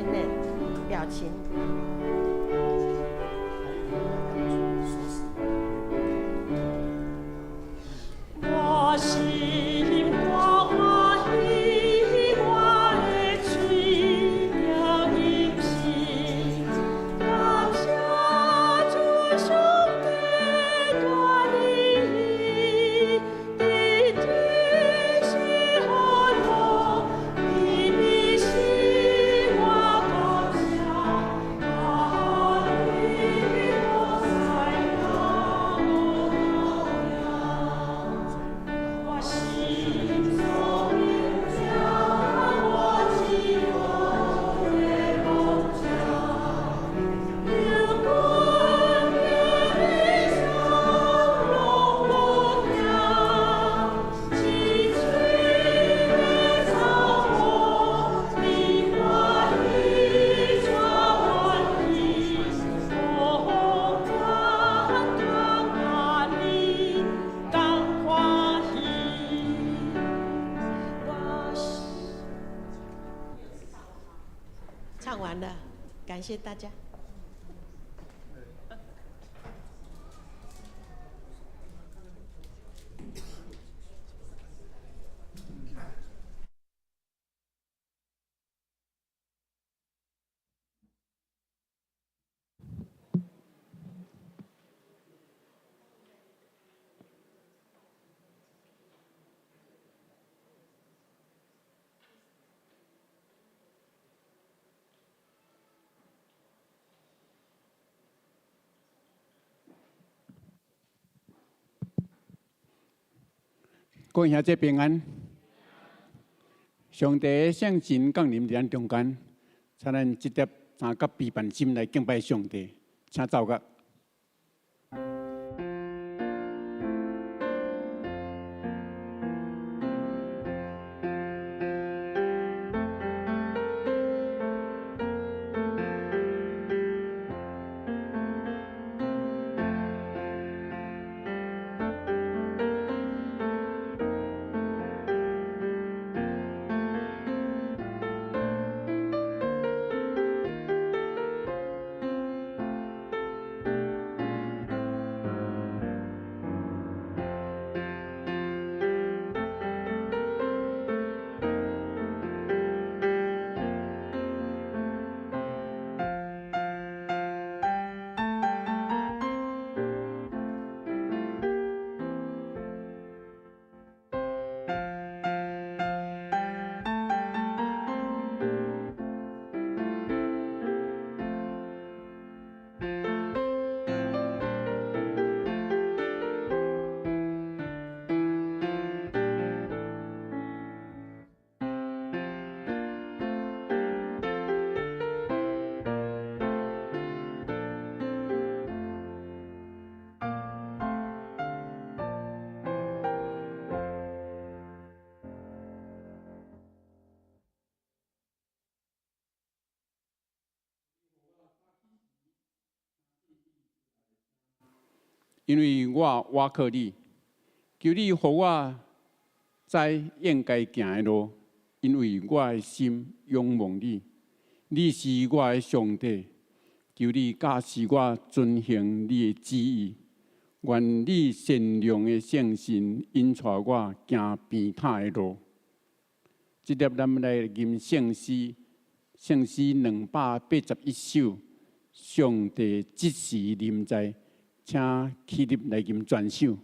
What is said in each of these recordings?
训练表情。我心欢喜，我的嘴了音信，感谢主上帝大恩，地地是何用，地地是我感谢，阿里我在那我心中有家，我只我的梦想，有光的上路不掉，崎岖的草坡，你欢喜传万里，哦，感动你，感欢喜。唱完了，感谢大家。各位兄弟平安，上帝的圣神降临伫咱中间，请咱这碟三甲备办心来敬拜上帝，请奏乐。因为我靠你，求你予我知应该行的路，因为我的心仰望你，你是我的上帝，求你教示我遵行你的旨意，愿你善良的圣神引带我行平坦的路。这粒咱们来吟圣诗，圣诗281首，上帝即时临在。请起立来吟全首。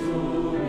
主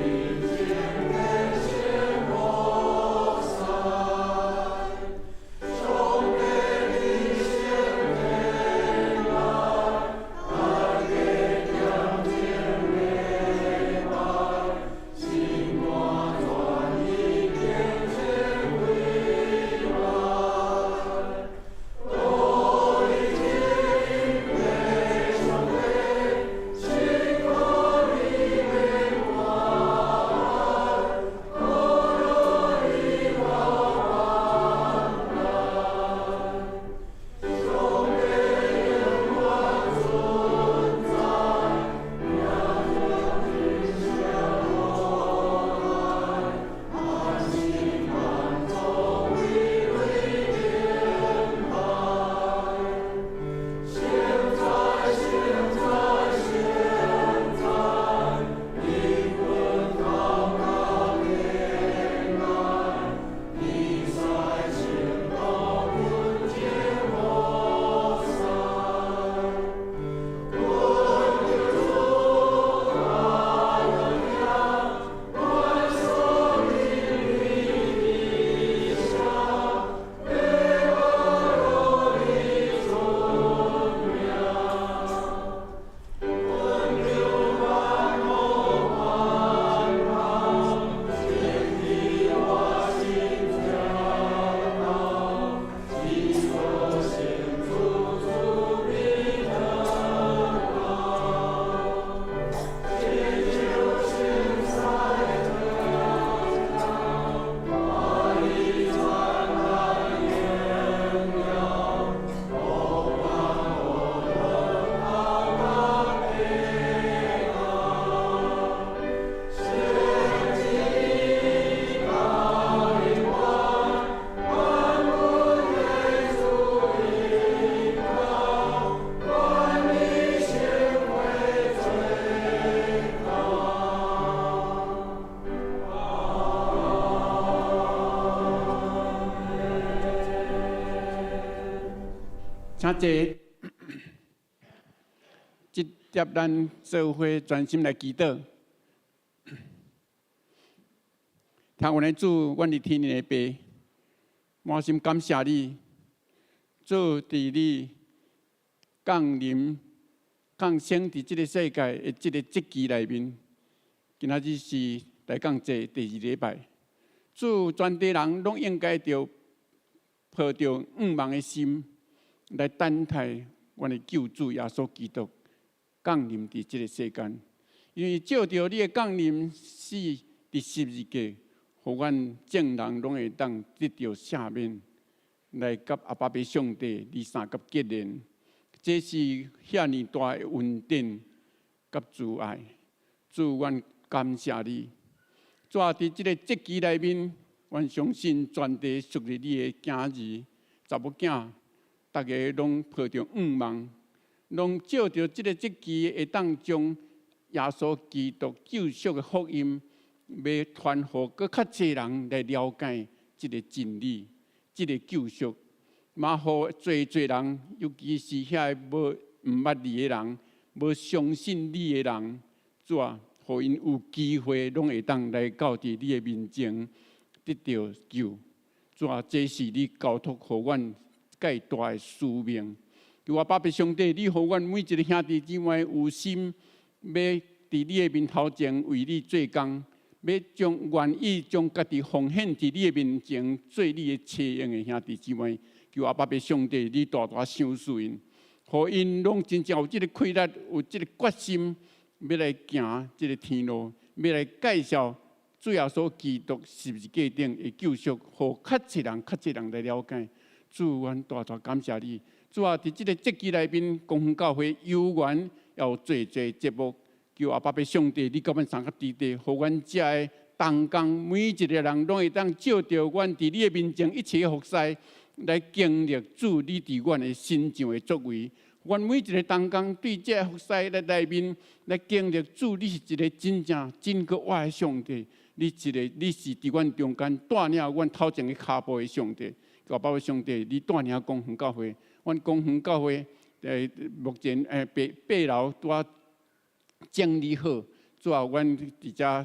请坐，即接咱做伙专心来祈祷。听阮的主，阮伫天的爸，满心感谢你，主伫你降临、降生伫即个世界的即个节期内面，今仔日是来讲这第2礼拜。主全地人拢应该着抱着仰望的心。来等待阮的救主耶稣基督降临伫即个世间，因为照着你的降临死伫十字架，互阮众人拢会当得到赦免，来甲阿爸爸上帝23甲结连。这是遐尼大的恩典甲慈爱，主，阮感谢你。主啊，伫即个节期内面，阮相信全地属于你的囝儿、查某囝。大家拢抱着仰望，拢照着即个节期，会当将耶稣基督救赎的福音，要传互搁较侪人来了解即个真理，即个救赎，嘛互侪人，尤其是遐无毋捌你的人，无相信你的人，主啊，互因有机会拢会当来到伫你的面前得到救。主啊，这是你交托互阮介大的使命，求我爸爸上帝，你互阮每一个兄弟姊妹有心，要伫你的面头前为你做工，要愿意将家己奉献伫你的面前，做你的切用的兄弟姊妹。求我爸爸上帝，你大大赏赐因，互因拢真正有即个气力，有即个决心，要来行即个天路，要来介绍主耶稣基督十字架顶的救赎，互较侪人来了解。主，阮大大感谢你。主啊，伫即个节期内面，公园教会有缘也有做节目，求阿爸爸上帝，你甲阮三个弟弟，互阮遮的同工每一个人拢会当照着阮伫你的面前一起服侍，来经历主你伫阮的身上的作为。阮每一个同工对这服侍的内面来经历主，你是一个真正真个活的上帝，你是伫阮中间带领阮头前的脚步的上帝。求爸爸上帝，你带领公园教会，阮公园教会目前八楼拄啊整理好，主啊，阮伫遮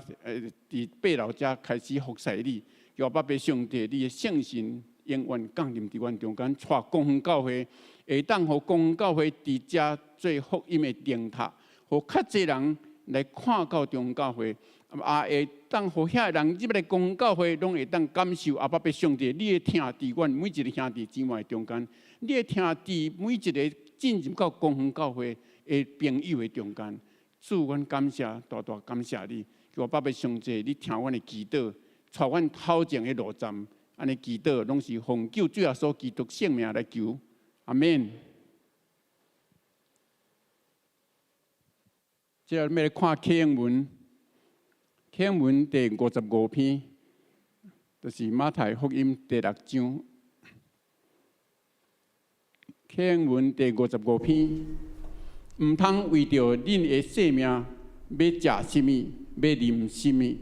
伫八楼遮开始服侍你。求爸爸上帝，你的圣神永远降临伫阮中间，带公园教会会当互公园教会伫遮做福音的灯塔，互较侪人来看到中园教会。会当互遐人入来公园教会，拢会当感受阿爸爸上帝，你的听伫阮每一个兄弟姊妹中间，你的听伫每一个进入到公园教会的朋友的中间。主，阮感谢，大大感谢你，求阿爸爸上帝，你听阮的祈祷，带阮头前的路站，安尼祈祷拢是奉救主耶稣基督圣名来求，阿免。接下来要看启应文。启应文第55篇，就是马太福音第6章。启应文第55篇，毋通为着恁的性命，要食什么，要啉什么，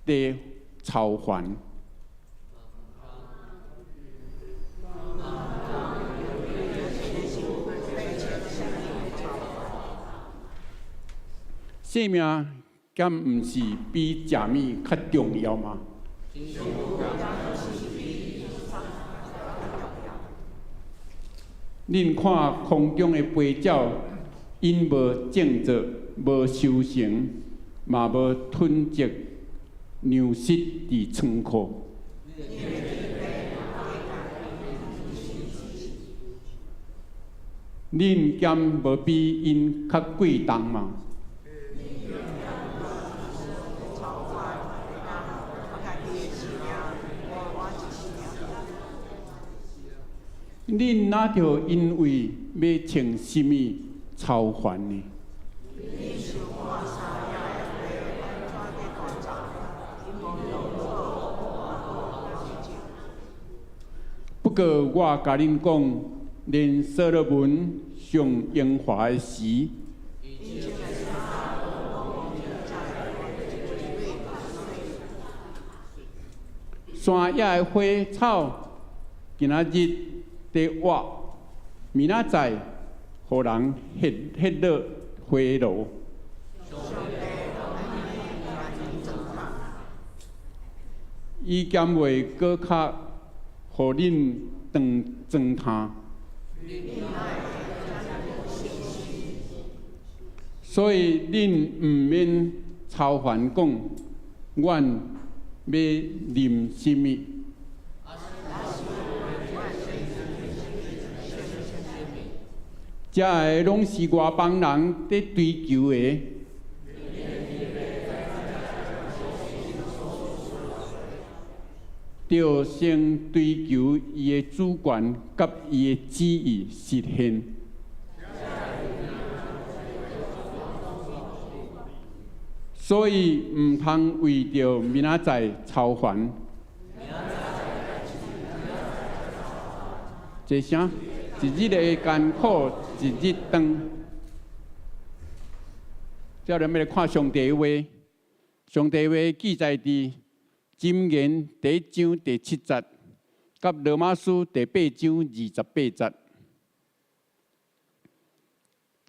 得操烦。性命敢毋是比食物较重要吗？恁看空中的飞鸟，因无种植，无收成，嘛无囤积粮食伫仓库。恁敢无比因较贵重吗？恁哪着因为要穿什么操烦呢？不过我甲恁讲，连所罗门上荣华的时，山野的花草，今仔日在活，明仔载，互人热热回炉。伊兼袂搁较，互恁装汤。所以恁毋免操烦讲，阮要啉什么？这个拢是外邦人在追求的。着先追求伊的主权，甲伊的旨意实现。所以毋通为着明仔载操烦。一声，一日的艰苦一日长。接着要来看上帝的话，上帝的话记载伫箴言第1章第7節，甲羅馬書第8章28節。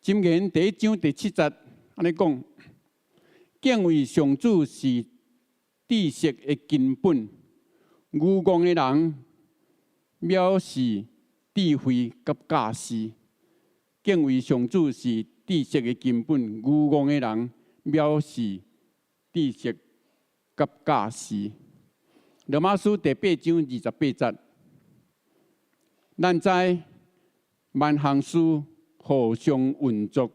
箴言第1章第7節安尼講：敬畏上主是知識的根本，愚妄的人藐視智慧甲教示。敬畏上主是知識的根本，愚妄的人藐視知識甲教示。羅馬書第8章28節，咱知萬項事互相運作，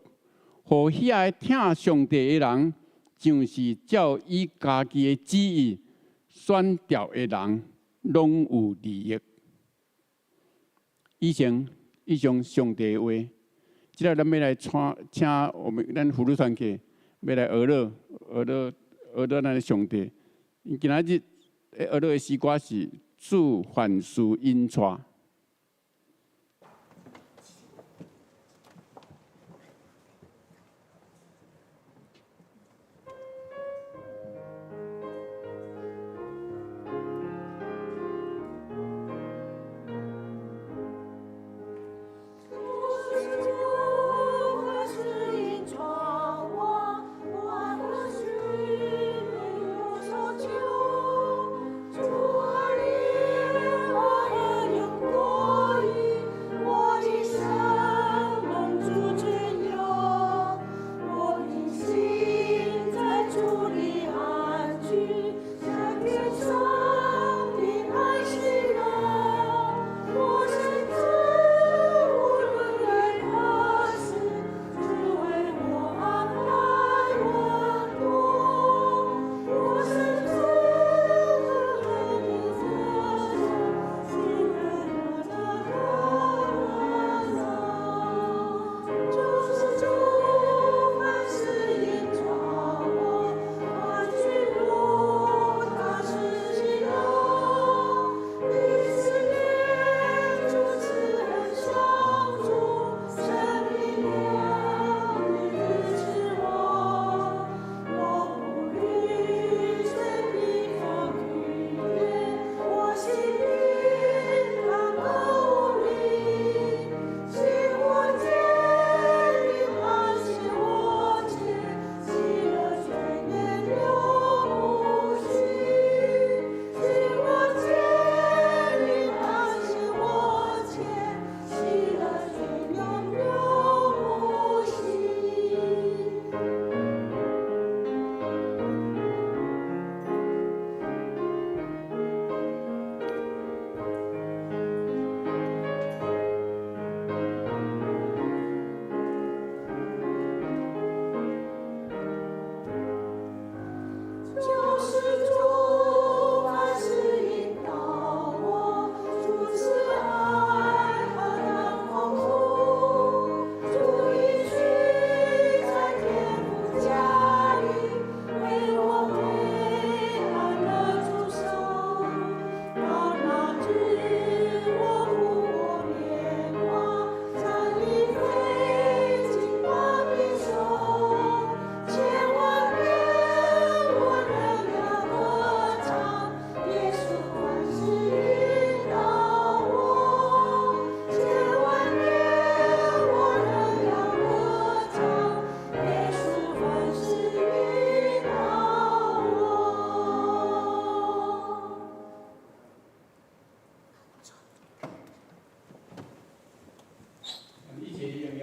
互遐聽上帝的人，就是照伊家己的旨意選調的人，攏有利益。以上上帝的話，即個咱要來請咱福祿傳客要來學咱的上帝。今仔日學的詩歌是主凡事恩賜。主啊，你我的灵魂。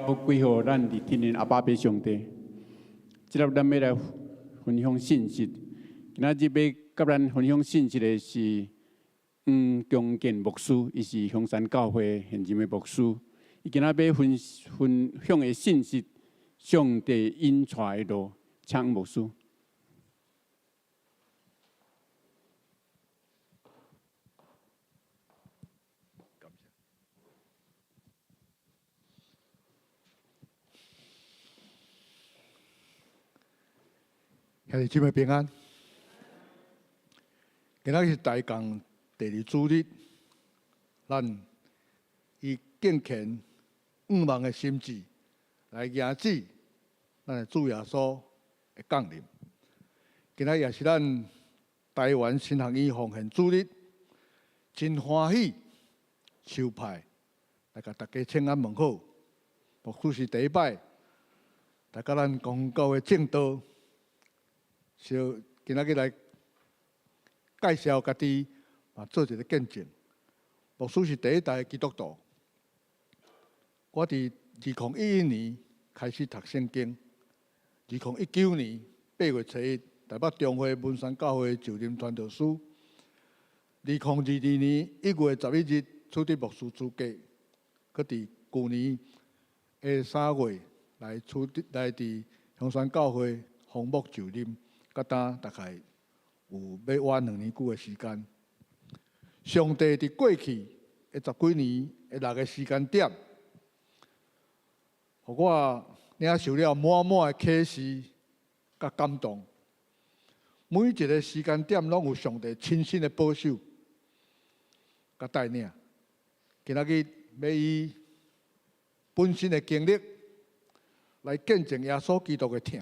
归互咱伫天的阿爸爸上帝。即日咱要来分享信息，今仔日要甲咱分享信息的是黄忠健牧师，伊是香山教会现任的牧师。伊今仔要分享的信息，上帝引带的路，请牧师。兄弟姊妹平安。今仔是大港第二主日，咱以敬虔、仰望的心志来迎接咱的主耶稣的降临。今仔也是咱台湾新学院奉献主日，真欢喜收派来甲大家请安问好。牧师是第一摆来甲咱公教的正道。今仔日来介绍家己，做一个见证。牧师是第一代基督徒。我伫2011年开始读圣经，2019年8月7日台北中会文山教会就任传道师。2022年1月11日取得牧师资格，搁伫去年3月来伫香山教会奉牧就任。甲呾大概有要晚2年久的时间。上帝伫过去的10几年的6个时间点，互我领受了满满的启示甲感动。每一个时间点拢有上帝亲身的保守甲带领。今仔日要以本身的经历来见证耶稣基督的疼。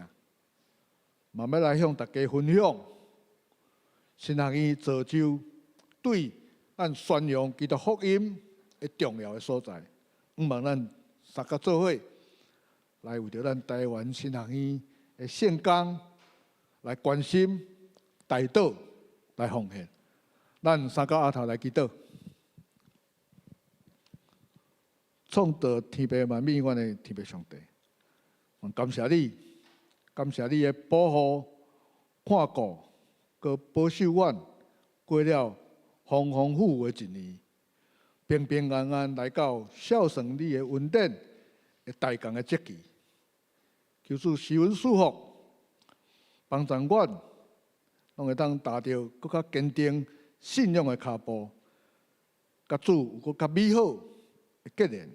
慢慢来向大家分享，新学院造就对咱宣扬基督福音的重要的所在。希望咱三个做伙来为着咱台湾新学院的圣工来关心、代祷、来奉献。咱三个阿头来祈祷，创造天地万物阮的天父上帝，我感谢你。感谢你的保护、看顾，佮保守阮过了丰丰富富的一年，平平安安来到孝顺你的恩典的大港的节期。求主施恩赐福，帮助阮，拢会当踏着更较坚定信仰的脚步，甲主有更较美好的结连，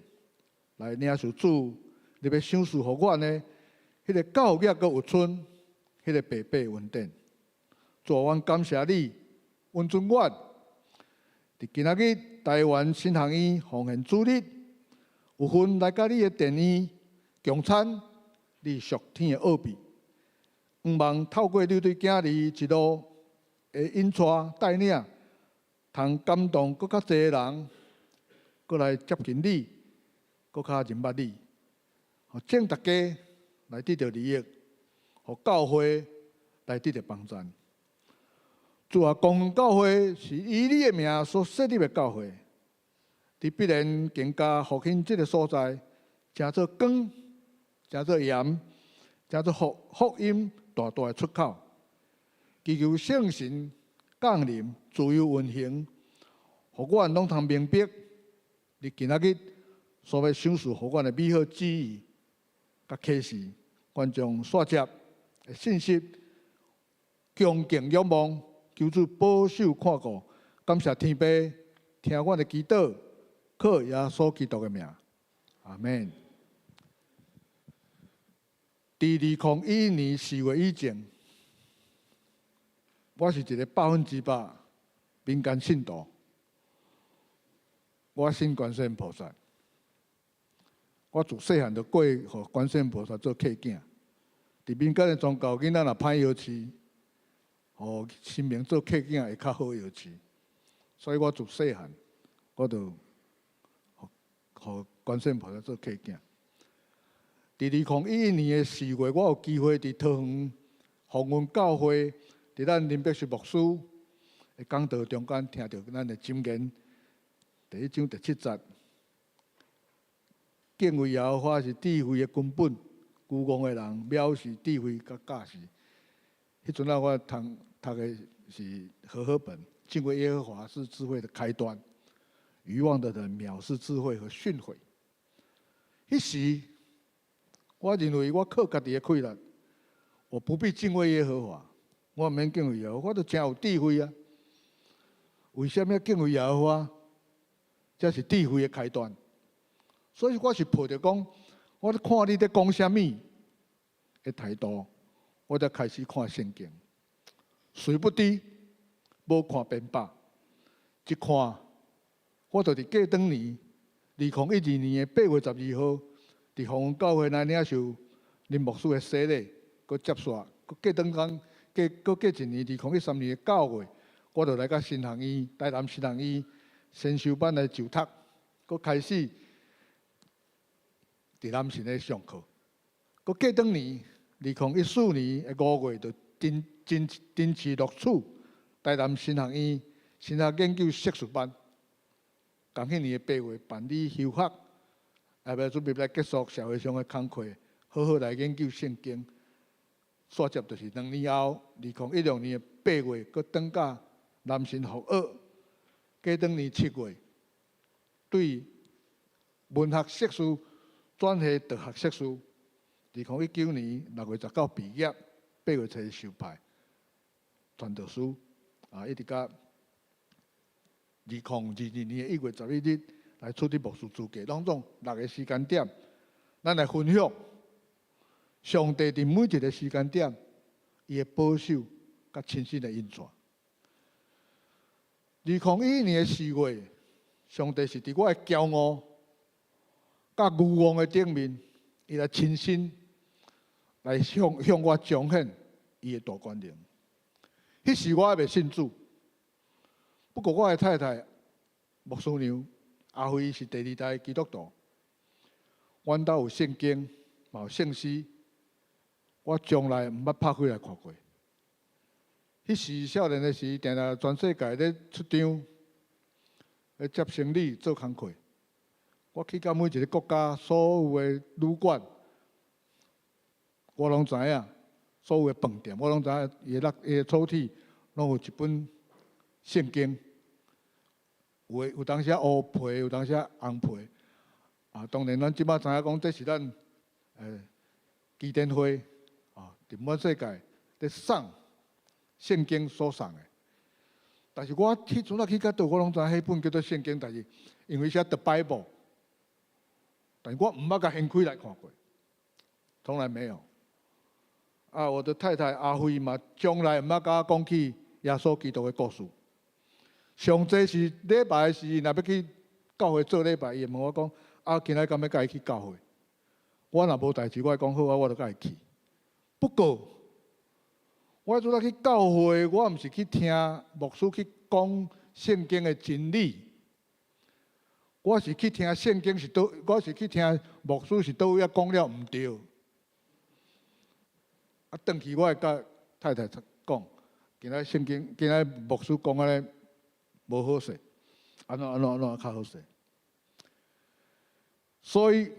来领受主你要赏赐互阮的。迄个教育阁有春，迄个白白稳定。主，阮感谢你，温存阮。伫今仔日台湾新学院奉献主日，有份来甲你的殿院共餐，你属天的奥秘。希望透过你对囝儿一路的引带带领，通感动更较侪人，过来接近你，更较认捌你，请大家。来得到利益，互教会来得到帮助。主啊，公教会是以你的名所设立的教会，伫必然更加复兴这个所在，成做光，成做盐，成做福音大大的出口。祈求圣神降临，自由运行，互阮拢通明白你今仔日所要赏赐互阮的美好旨意。甲启示，观众刷接的信息，恭敬仰望，求主保守看顾，感谢天父，听阮的祈祷，靠耶稣基督的名，阿门。伫2011年4月以前，我是一个100%民间信徒，我信观世音菩萨。我自细汉就过，互观世音菩萨做客囝。伫民间的宗教，囡仔若歹摇饲，互神明做客囝会较好摇饲。所以我自细汉，我就互观世音菩萨做客囝。伫2011年的4月，我有机会伫桃园宏运教会，伫咱林伯旭牧师的讲道中间，听到咱的箴言第1章第7节。敬畏耶和华是智慧的根本，愚妄的人藐视智慧甲教示。迄阵啊，我读的是和合本，敬畏耶和华是智慧的开端。愚妄的人藐视智慧和训诲。迄时，我认为我靠家己的气力，我不必敬畏耶和华，我毋免敬畏耶和华，我都真有智慧啊。为什么要敬畏耶和华？这是智慧的开端。所以我是抱着讲，我咧看你咧讲啥物的态度，我才开始看圣经。殊不知，无看编版，一看，我就伫过当年2012年8月12号，伫洪恩教会来领受林牧师的洗礼，佮接续，佮过当天，过一年2013年9月，我就来到新学院台南新学院先修班来就读，佮开始伫南神咧上课。佮过当年2014年5月，就真试录取台南新学院神学研究硕士班。同迄年8月办理休学，下要准备来结束社会上的工课，好好来研究圣经。煞接就是2年后，2016年8月，佮转到南神学学。过当年7月，对文学硕士转系哲学硕士。2019年6月19毕业，8月才受派传道书，一直到2022年1月11日来处理牧师资格，拢总6个时间点，咱来分享上帝伫每一个时间点伊的保守甲亲身的运转。2011年4月，上帝是伫我的骄傲甲愚妄的顶面，伊来亲身来向我彰显伊的大权能。迄时我还未信主，不过我的太太牧师娘阿辉是第2代基督徒，阮兜有圣经，嘛有圣诗，我从来毋捌拍开来看过。迄时少年的时，定定全世界咧出张，咧接生理做工课。我去到每一个国家，所有的旅馆，我拢知影；所有的饭店，我拢知影。伊的抽屉拢有一本圣经，有当时乌皮，有当时红皮。当然咱即摆知影讲，这是咱基甸会伫满世界咧送圣经所送的。但是我迄阵去到倒，我拢知影迄本叫做圣经，但是因为写 The Bible， 但是我毋捌甲掀开来看过，从来没有。我的太太阿辉嘛，从来毋捌甲我讲起耶稣基督的故事。上济是礼拜时，若要去教会做礼拜，伊问我讲：今仔敢要甲伊去教会？我若无代志，我讲好我就甲伊去。不过，我拄仔去教会，我毋是去听牧师去讲圣经的真理，我是去听圣经我是去听牧师是倒位啊讲了毋对。转去我会甲太太讲，今仔牧师讲安尼无好势，安怎较好势。所以，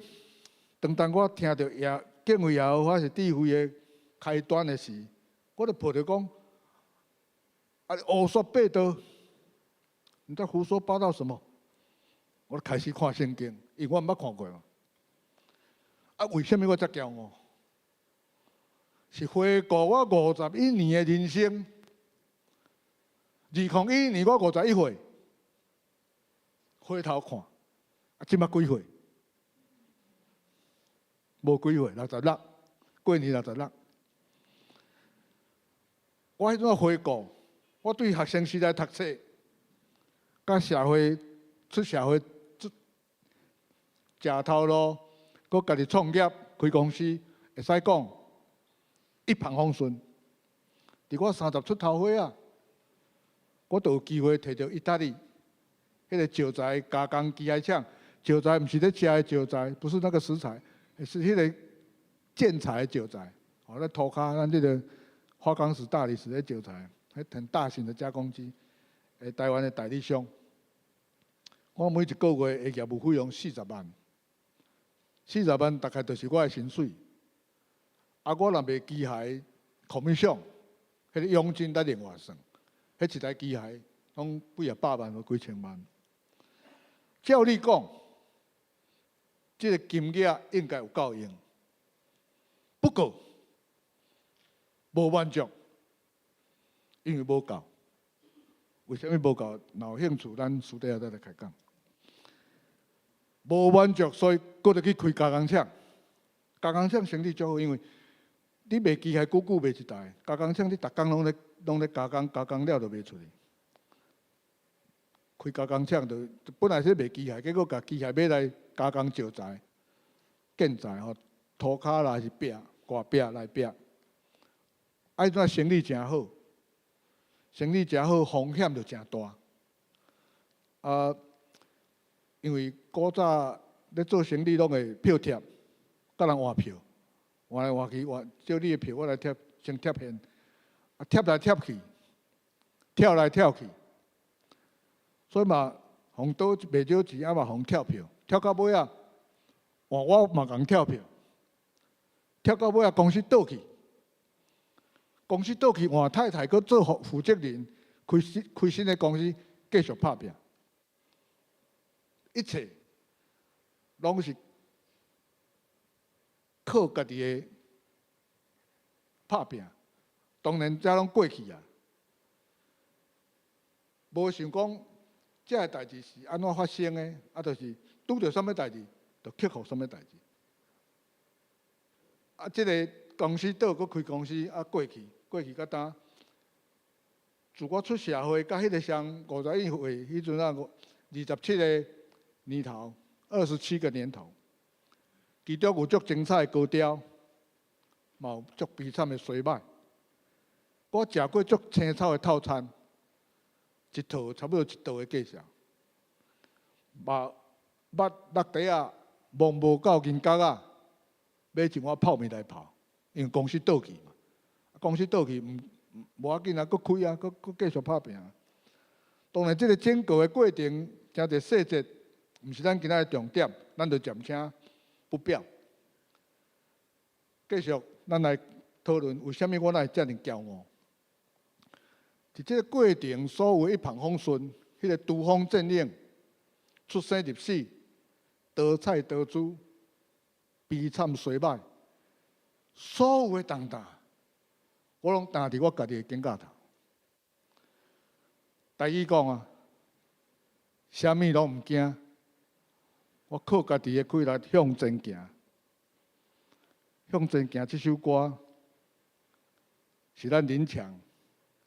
当我听到敬畏耶和华是智慧的开端的时，我就抱着讲，胡说八道，你在胡说八道什么？我就开始看圣经，因为我毋捌看过嘛。为什么我遮骄傲？是回顾我51年的人生。2011年我51岁，回头看，即摆几岁？无几岁，66，过年66。我迄阵回顾，我对学生时代读册，甲出社会食头路，佮家己创业开公司，会使讲一帆风顺。伫我30出头岁啊，我就有机会摕到意大利迄个石材加工机械厂，石材毋是咧食的石材，不是那个食材，是迄个建材的石材。咧涂骹咱这个花岗石、大理石的石材，很大型的加工机，台湾的代理商。我每一个月的业务费用40万， 40万大概就是我的薪水。啊，我若卖机械commission，迄个佣金咱另外算，迄一台机械拢几百万或几千万。照你讲，这个金额应该有够用，不过无满足，因为无够。为什么无够？若有兴趣，咱私底下再来开讲。无满足，所以搁得去开加工厂。加工厂生意最好，因为你卖机械久久卖一台，加工厂你逐工拢咧加工，加工了就卖出去。开加工厂就本来是卖机械，结果甲机械买来加工石材、建材吼，涂骹啦是壁、挂壁来壁。啊，怎生意真好，生意真好，风险就真大。啊，因为古早咧做生意拢会票贴，甲人换票，换来换去，照你的票我来贴，先贴现，啊贴来贴去，跳来跳去，所以嘛，互倒袂少钱，啊嘛互跳票，跳到尾啊，换我嘛共跳票，跳到尾啊公司倒去，公司倒去换太太搁做负责人，开新的公司继续拍拼。一切拢是靠家己的拍拼，当然这拢过去啊。无想讲这个代志是安怎发生的，啊，就是拄着什么代志，就克服什么代志。啊，这个公司倒搁开公司，啊过去到呾，自我出社会，甲迄个上51岁，迄阵啊27个年头，27个年头，其中有足精彩的高调，嘛有足悲惨的衰败。我食过足青草的套餐，一套差不多1道的介绍。肉落地啊，摸无够斤角啊，买一碗泡面来泡，因为公司倒去嘛。公司倒去无要紧啊，搁开啊，搁继续拍拼。当然，这个整个的过程真侪细节。毋是咱今仔的重点，咱就暂且不表。继续，咱来讨论为什么我会遮尔骄傲。伫这个过程，所有一帆风顺，迄个珠峰阵营，出生入死，多彩多姿，悲惨衰败，所有的重担，我拢担伫我家己的肩胛头。台语讲啊，啥物拢毋惊。我靠家己的气力向前行，向前行。这首歌是咱林强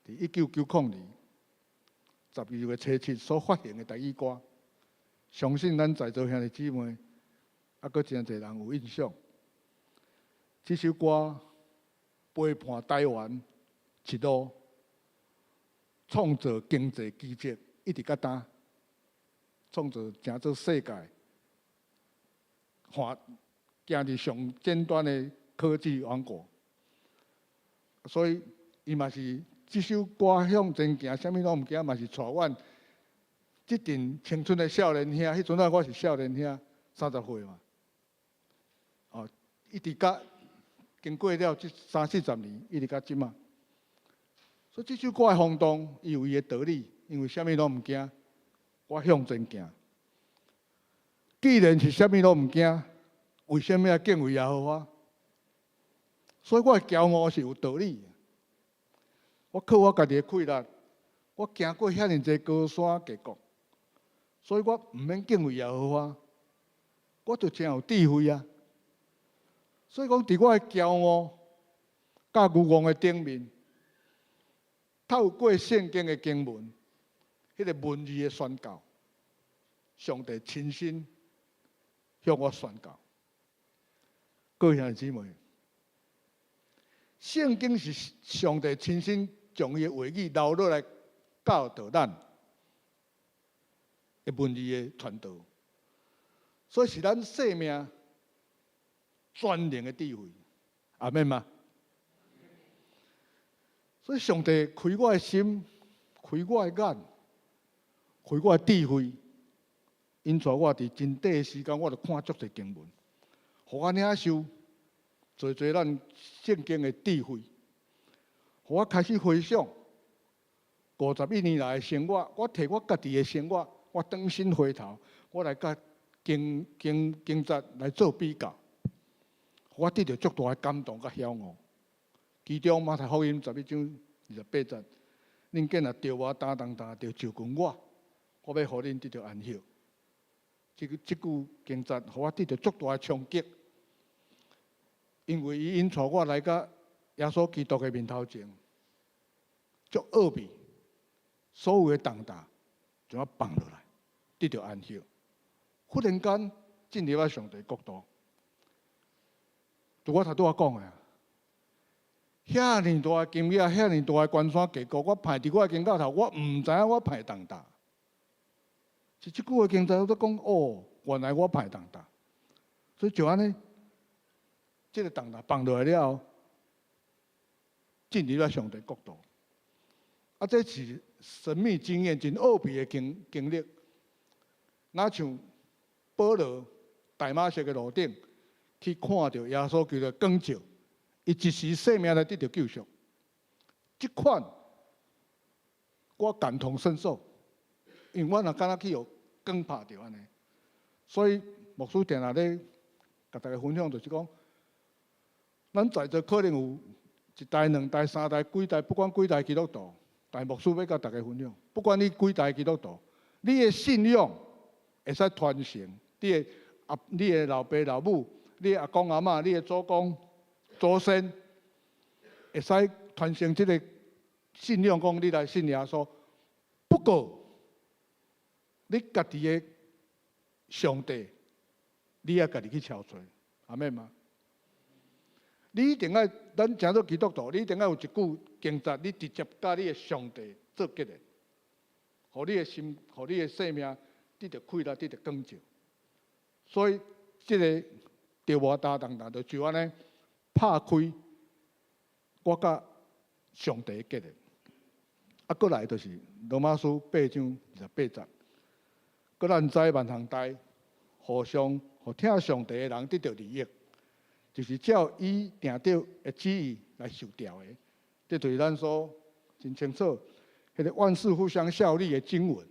伫1990年12月初7所发行的台语歌，相信咱在座兄弟姊妹，还佫真侪人有印象。这首歌陪伴台湾一路创造经济奇迹，一直到呾，创造成做世界。行入上尖端的科技王国，所以伊嘛是这首歌向前行，啥物拢毋惊，嘛是带阮即阵青春的少年兄。迄阵啊，我是少年兄，30岁嘛。哦，一直到经过了这30-40年，一直到即嘛。所以这首歌的轰动，伊有伊的道理，因为啥物拢毋惊，我向前行。既然是啥物拢毋惊，为什么要敬畏耶和华？所以我的骄傲是有道理的。我靠我家己的气力，我行过遐尼侪高山峡谷，所以我毋免敬畏耶和华，我就真有智慧啊。所以讲，伫我的骄傲、甲愚妄的顶面，透过圣经的经文，迄个文字的宣告，上帝亲身向我宣告，各位兄弟姊妹，圣经是上帝亲身将伊的话语留落来教导咱的文字的传导，所以是咱生命专灵的智慧，阿免吗？所以上帝开我的心，开我的眼，开我的智慧。因带我伫真短的时间，我就看足侪经文，互我领受做咱圣经的智慧，互我开始回想51年来的生活，我摕我家己的生活，我转身回头，我来甲经节来做比较，互我得到足大的感动甲骄傲。其中马太福音11章28节，恁见若着我担当担，着就近我，我要互恁得到安息。即句经节，互我得到足大的冲击，因为伊引带我来甲耶稣基督的面头前，足奥秘，所有的重担就要放落来，得到安息。忽然间进入了上帝国度，就我头拄仔讲的。遐尼大的金额，遐尼大的关山峡谷，我排伫我的肩胛头，我唔知影我排重担。是即句话经在都讲哦，原来我排重担。所以就安尼，即个重担放落来了后，进入了上帝国度。啊，这是神秘经验、真奥秘的经历。哪像保罗大马色的路顶去看到耶稣基督的光照。伊一时性命来得到救赎，即款我感同身受，因为我若敢若去有光拍着安尼，所以牧师定下咧甲大家分享，就是讲，咱在座可能有一代、两代、三代、几代，不管几代基督徒，但牧师要甲大家分享，不管你几代基督徒，你的信仰会使传承，你的老爸老母、你的阿公阿嬷、你的祖公。祖先会使传承这个信仰，讲你来信耶稣。不过，你家己的上帝，你也家己去敲锤，阿妹吗？你一定要，咱讲做基督徒，你一定要有一句经节，你直接甲你的上帝做结连，互你的心，互你的生命得到快乐，得到光照。所以，这个着我担当，就安尼。拍开我甲上帝的结连，啊，过来就是罗马书8章28节，搁咱知万行代，互相互听上帝的人得到利益，就是照伊定着的旨意来受调的。这对咱说真清楚，迄个万事互相效力的经文，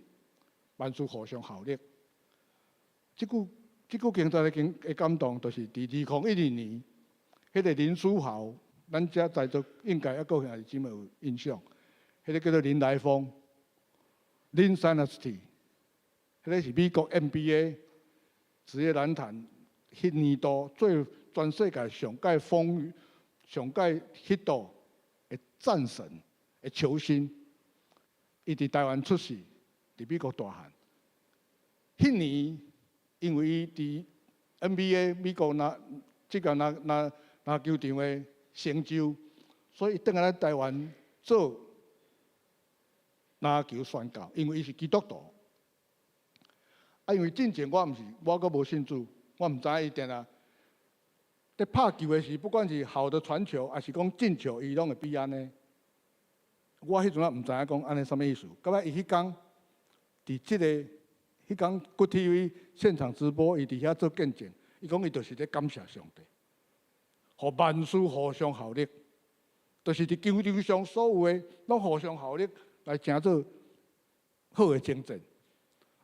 万事互相效力。即句经在的感动，就是伫2012年。迄个林书豪，咱遮在座应该还佫兄弟姊妹有印象。迄个叫做林来峰 （Lin Dynasty）， 迄个是美国 NBA 职业篮坛迄年度最全世界上界风雨、上界 hit 度的战神的球星。伊伫台湾出世，伫美国大汉。迄年因为伊伫 NBA 美国即个篮球场的成就，所以伊倒来台湾做篮球宣教，因为伊是基督徒。啊，因为之前我阁无信主，我毋知影伊定啊在拍球的时，不管是好的传球，还是讲进球，伊拢会比安尼。我迄阵啊毋知影讲安尼什么意思。到尾伊迄天伫即个迄天Good TV 现场直播，伊伫遐做见证，伊讲伊就是咧感谢上帝。互万事互相效力，就是伫球场上所有的拢互相效力，来成做好的征战。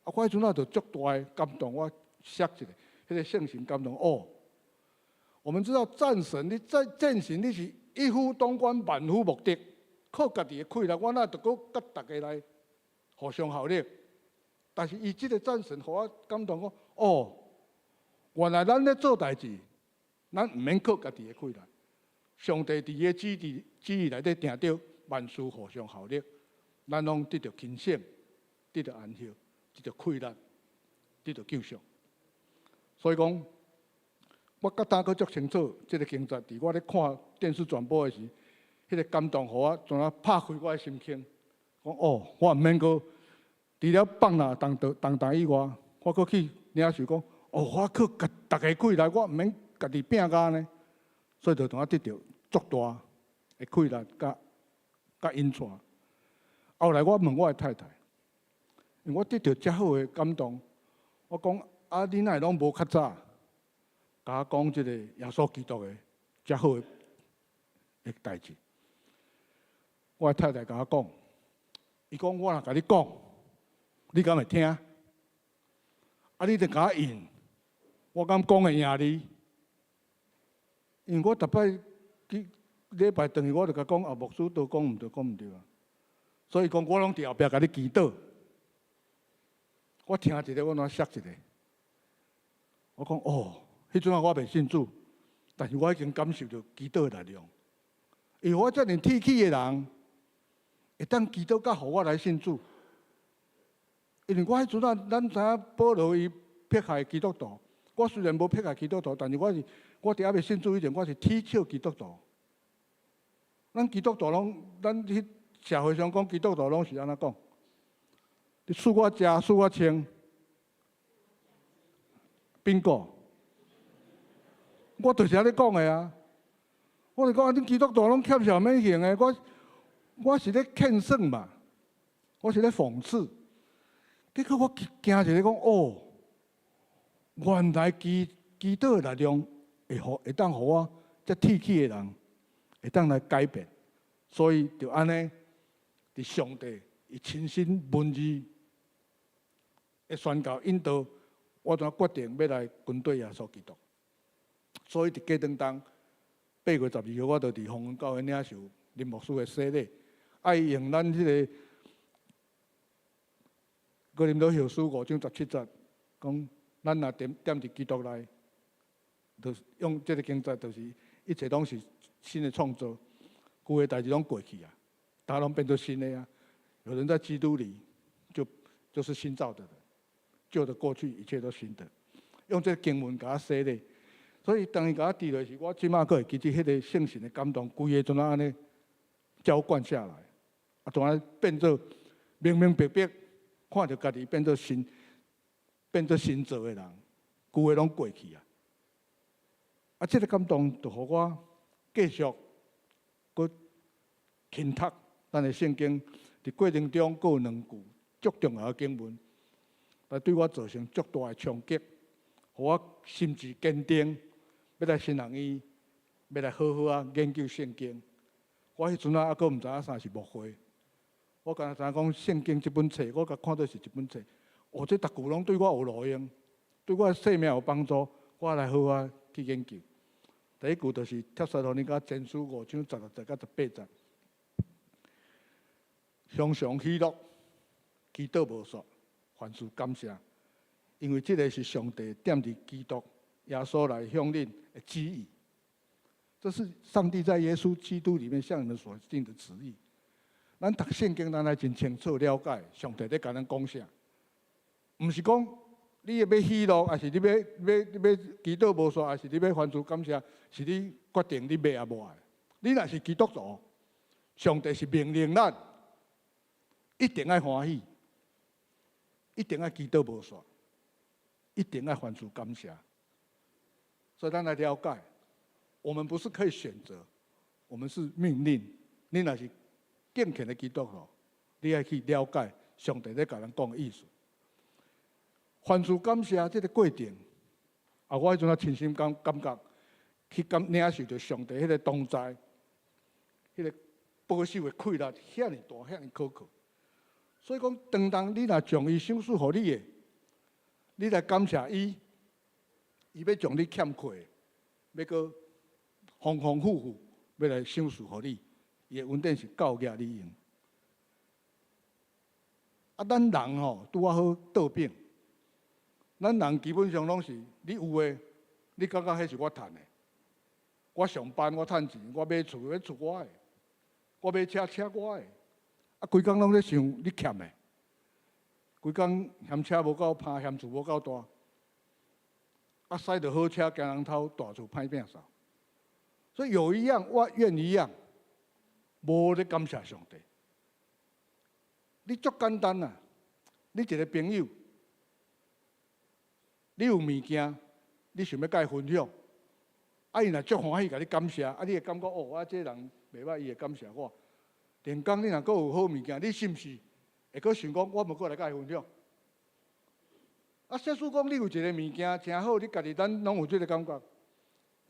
啊，我迄阵啊就足大的感动，我写一个，迄个圣神感动哦。我们知道战神，你在战神，你是一夫当关，万夫莫敌，靠家己的气力，我哪着阁甲大家来互相效力？但是伊即个战神，互我感动讲哦，原来咱咧做代志。咱毋免靠家己的气力，上帝伫伊的旨意内底定着万事互相效力，咱拢得到轻省，得到安息，得到气力，得到救赎。所以讲，我甲大哥足清楚，即个经节伫我咧看电视转播的时，迄个感动，互我怎啊拍开我的心胸，讲哦，我毋免阁除了放哪当以外，我阁去领受讲哦，我靠大家气力，我毋免。家己拼甲呢，所以就同我得到足大的气力甲引带。后来我问我的太太，因为我得到遮好的感动，我讲啊，你哪会拢无较早？甲我讲即个耶稣基督的遮好的代志。我太太甲我讲，伊讲我若甲你讲，你敢会听？啊，你着甲我应，我敢讲会赢你？因为我逐摆礼拜回去，我就甲讲啊，牧师都讲毋对，讲毋对啊。所以讲我拢伫后壁甲你祈祷。我听一个，我哪摔一个。我讲哦，迄阵啊我未信主，但是我已经感受到祈祷的力量。因为我遮尔铁齿的人，会当祈祷甲互我来信主。因为我迄阵啊，咱知影保罗伊迫害基督徒，我虽然无迫害基督徒，但是我伫还未信主以前，我是铁笑基督徒。咱基督徒拢，咱迄社会上讲基督徒拢是安怎讲？你赐我食，赐我穿，边个？我就是安尼讲的啊！我就讲，恁基督徒拢欠小免刑的，我是咧欠算嘛，我是咧讽刺。结果我惊一个讲，哦，原来基督的力量会当互我这铁齿的人会当来改变，所以就安尼，伫上帝伊亲身文字的宣告引导，我就决定要来跟对耶稣基督。所以伫过程当8月12号，我就伫丰原教会领受林牧师的洗礼，爱用咱迄个哥林多后书5章17节，讲咱若踮伫基督内，就是用这个经节，就是一切拢是新的创造，旧的代志拢过去啊，大家拢变做新的啊。有人在基督里，就是新造的人，旧的过去，一切都新的。用这个经文甲我洗礼。所以当伊甲我递落时，我即马阁会记起迄个圣神的感动，规个阵安尼浇灌下来，啊，从来变做明明白白看到家己变做新造的人，旧个拢过去啊。啊，这个感动就互我继续阁勤读咱的圣经，伫过程中阁有2句足重要的经文，来对我造成足大的冲击，互我心智坚定。要来新人院，要来好好啊研究圣经。我迄阵啊，还阁毋知影啥是牧会。我敢若知影讲圣经这本册，我甲看到是一本册。哦，这逐句拢对我有路用，对我生命有帮助。我来好好去研究。第一句就是《帖撒罗尼迦前书》5章16节到18节，常常喜乐，祈祷无煞，凡事感谢，因为这个是上帝点伫基督耶稣来向恁的旨意。这是上帝在耶稣基督里面向你们所定的旨意。咱读圣经，咱来真清楚了解上帝在甲咱讲啥，毋是讲你要喜乐，还是你要祈祷无煞，还是你要凡事感谢，是你决定你要啊无爱。你若是基督徒，上帝是命令咱一定要欢喜，一定要祈祷无煞，一定要凡事感谢。所以咱来了解，我们不是可以选择，我们是命令。你若是敬虔的基督徒，你要去了解上帝在甲咱讲的意思。凡事感谢这个过程，啊，我迄阵啊亲身感觉，去领受着上帝迄个同在，迄个保守的气力遐尼大，遐尼可靠。所以讲，当你若将伊赏赐互你的，你来感谢伊。伊要将你欠亏，要搁丰丰富富，要来赏赐互你，伊的稳定是教业你用。啊，咱人吼拄啊好倒饼，咱人基本上拢是你有诶，你感觉迄是我趁诶。我上班我趁钱，我买厝我诶，我买车我诶。啊，规工拢咧想你欠诶，规工嫌车无够拍，嫌厝无够大。啊，驶着好车，惊人偷大厝歹摒扫。所以有一样，我愿一样，无咧感谢上帝。你足简单啊！你一个朋友，你有物件，你想要甲伊分享，啊，伊若足欢喜甲你感谢，啊，你会感觉哦，我这人袂歹，伊会感谢我。连讲你若阁有好物件，你是毋是会阁想讲，我无过来甲伊分享？啊，假使讲你有一个物件诚好，你家己咱拢有这个感觉，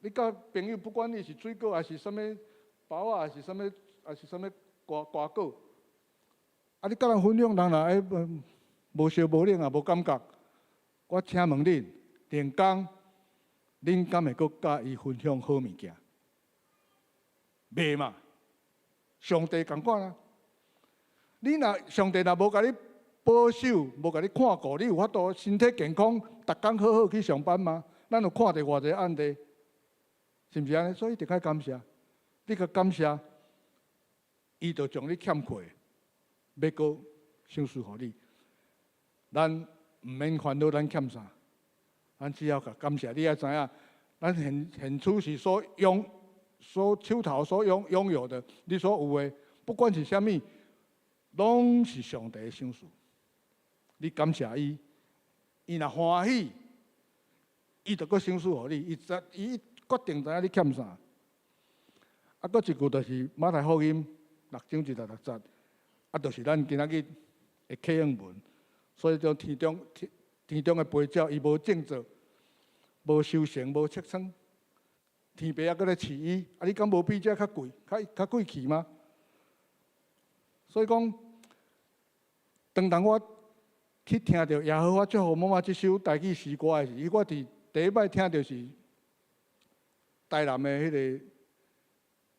你甲朋友，不管你是水果还是什物包啊，还是什物瓜果，啊，你甲人分享，人若爱无烧无冷啊，无感觉。我请问恁，连工，恁敢会阁甲伊分享好物件？袂嘛？上帝共款啊！你若上帝若无甲你保守，无甲你看顾，你有法度身体健康，逐工好好去上班吗？咱有看到偌济案例，是毋是安尼？所以得该感谢，你甲感谢，伊就将你欠亏，要阁赏赐互你。咱毋免烦恼咱欠啥，咱只要甲感谢。你爱知影，咱现处是所手头所拥有的，你所有的，不管是啥物，拢是上帝的赏赐。你感谢伊，伊若欢喜，伊就阁赏赐互你。伊决定知影你欠啥。啊，阁一句就是马太福音6章1-6节，啊，就是咱今仔日的启应文。所以，就天中的飞鸟，伊无种作，无收成，无切仓，天父还阁咧饲伊，啊，你敢无比这较贵、较贵气吗？所以讲，当我去听到耶和华祝福妈妈这首台语诗歌的时，我第一摆听到是台南的迄个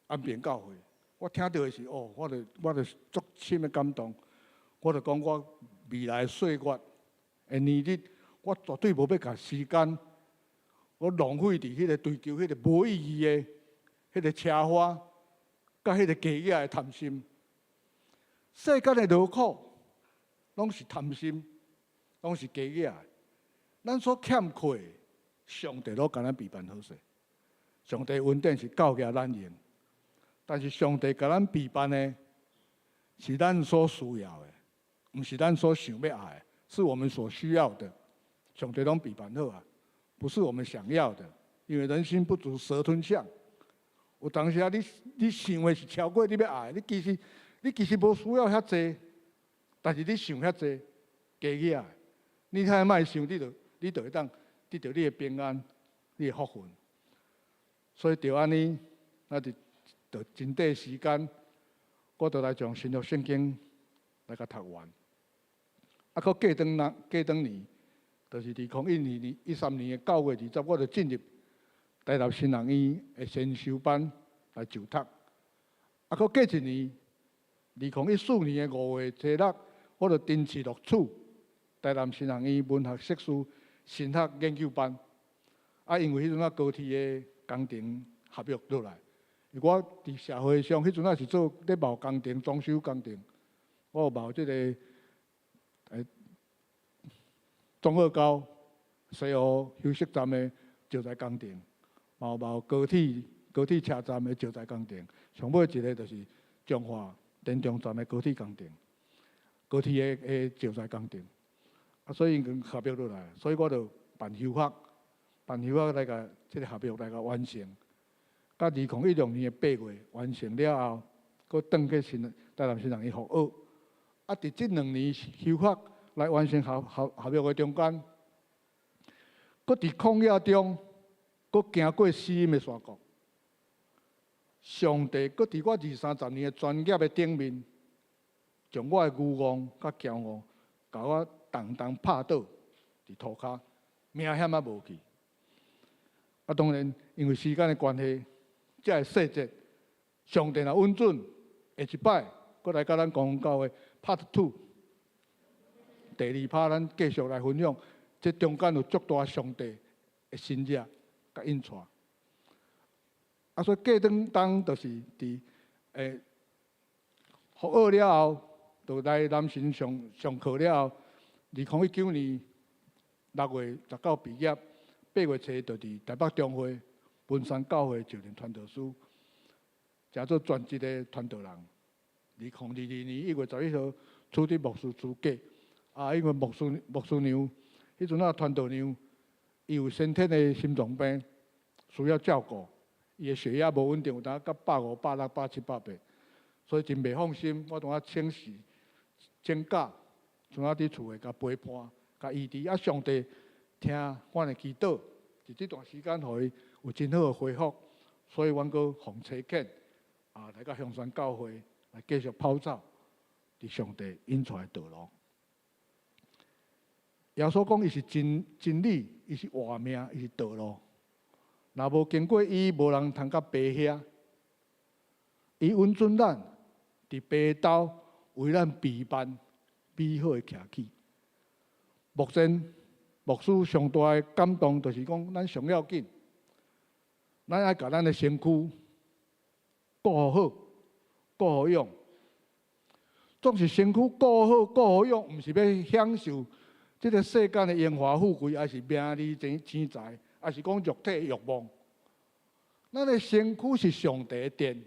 安平教会，我听到的是哦，我就足深的感动，我就讲我。未来的岁月，年日，我绝对无要甲时间，我浪费伫迄个追求迄个无意义的、迄个车花，甲迄个假假的贪心。世间的劳苦，拢是贪心，拢是假假的。咱所欠亏，上帝都甲咱备办好势。上帝恩典是教给咱用，但是上帝甲咱备办的，是咱所需要的。不是咱所想要爱，是我们所需要的。上帝拢备办好啊，不是我们想要的。因为人心不足蛇吞象，有当时你想的是超过你要爱，你其实无需要遐济，但是你想遐济，假假的。你太莫想，你就会当得到你的平安，你的福分。所以就安尼，那就真短时间，我就来将新约圣经来甲读完。啊，搁过当年，就是2013年的9月20，我就进入台南新人医的先修班来就读。啊，搁过一年，2014年的5月16，我就登记录取台南新人医文学硕士神学研究班。啊，因为迄阵啊高铁的工程合约落来，我伫社会上迄阵啊是做咧贸工程、装修工程，我有贸即个。中二高西湖休息站的石材工程，毛高铁车站的石材工程，上尾一个就是中华电中站的高铁工程，高铁的石材工程。啊，所以跟合约落来，所以我就办休学来甲这个合约来甲完成。到2016年的8月完成了后，佫转去台南新人医服务。啊，伫这2年休学来完成合约的中间，佫伫旷野中，佫行过死荫的山谷。上帝佫伫我20-30年的专业的顶面，将我的愚妄甲骄傲，甲我重拍倒伫涂骹，命险啊无去。啊，当然因为时间的关系，这个细节，上帝若允准，下一摆佫来甲咱公教会 Part 2。第2趴，咱继续来分享，这中间有足大上帝的心意甲引带。啊，所以过当就是伫服务了后，就来南神上课了后，2019年6月19毕业，8月初就伫台北中会文山教会就任传道师，成做全职的传道人。2022年1月11号取得牧师资格。啊，因为牧师娘，迄阵啊传道娘，伊有先天的心脏病，需要照顾，伊的血压无稳定，有当到150、160、170、180，所以真袂放心。我当啊请假，像啊伫厝诶甲陪伴，甲医治。啊，上帝听阮的祈祷，伫这段时间，互伊有真好的恢复，所以阮阁奉差遣来到香山教会来继续跑走伫上帝引出来的道路。耶稣讲，伊是真理，伊是活命，伊是道路。若无经过伊，无人通甲爬遐。伊允准咱伫白斗为咱备办美好的徛起。目前牧师上大的感动，就是讲咱上要紧，咱爱甲咱的身躯顾好、顾好用。总是身躯顾好、顾好用，毋是要享受这个世间的荣华富贵，还是名利钱财，还是讲肉体的欲望。咱的身躯是上帝的殿，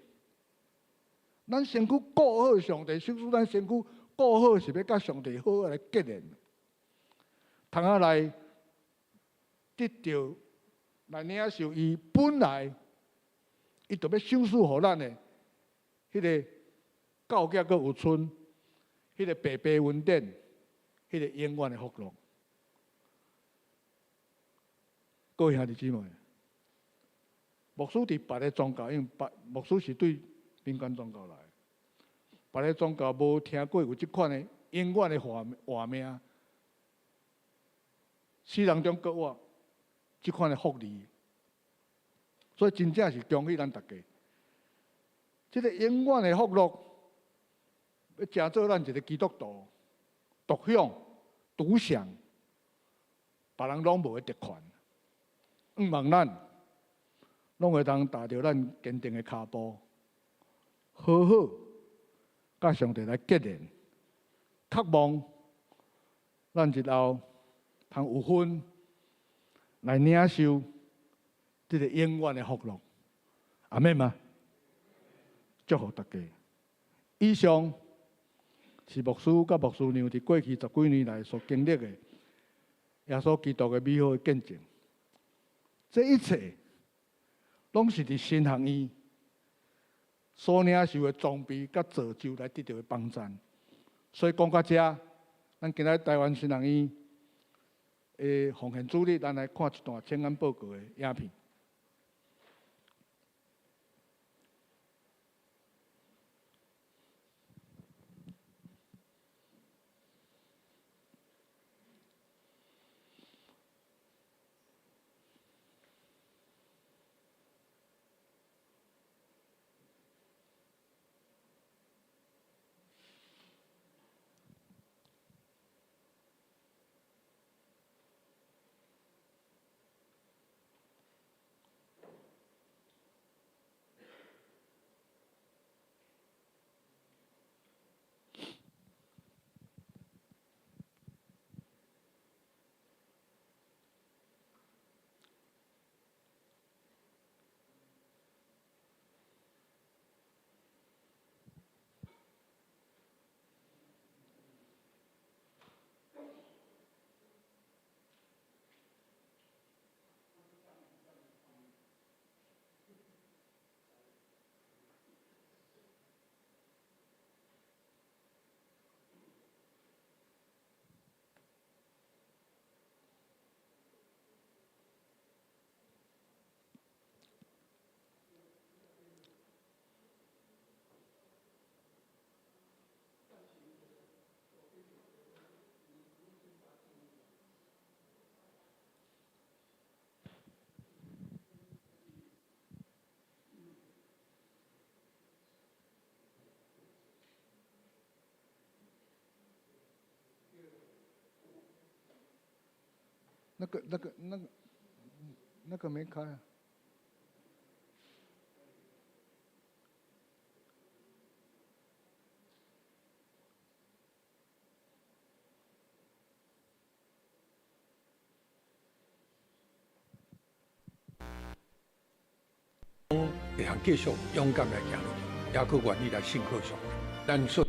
咱身躯顾好上帝，守住咱身躯顾好，是要甲上帝好好来结连，通下来得到来领受伊本来伊就要赏赐互咱的迄个教业阁有春，迄个白白恩典，迄个永远的福乐。各位兄弟姊妹，牧师伫别个宗教，因为牧师是对民间宗教来，别个宗教无听过有即款的永远的活命，世人中各活即款的福利，所以真正是恭喜咱大家。这个永远的福乐，要成做咱一个基督徒独享、独享，别人拢无的特权。望咱拢会当踏着咱坚定的脚步，好好甲上帝来结连，渴望咱日后通有份来领受这个永远的福乐。阿们吗？祝福大家。以上是牧师甲牧师娘伫过去10几年来所经历的耶稣基督的美好的见证。这一切拢是伫神学院所领受的装备甲造就来得到的帮助。所以讲到这，咱今日台湾神学院的奉献主日，咱来看一段请安报告的影片。那个没开啊。会通继续勇敢来行落去，也去愿意来信靠上帝。咱所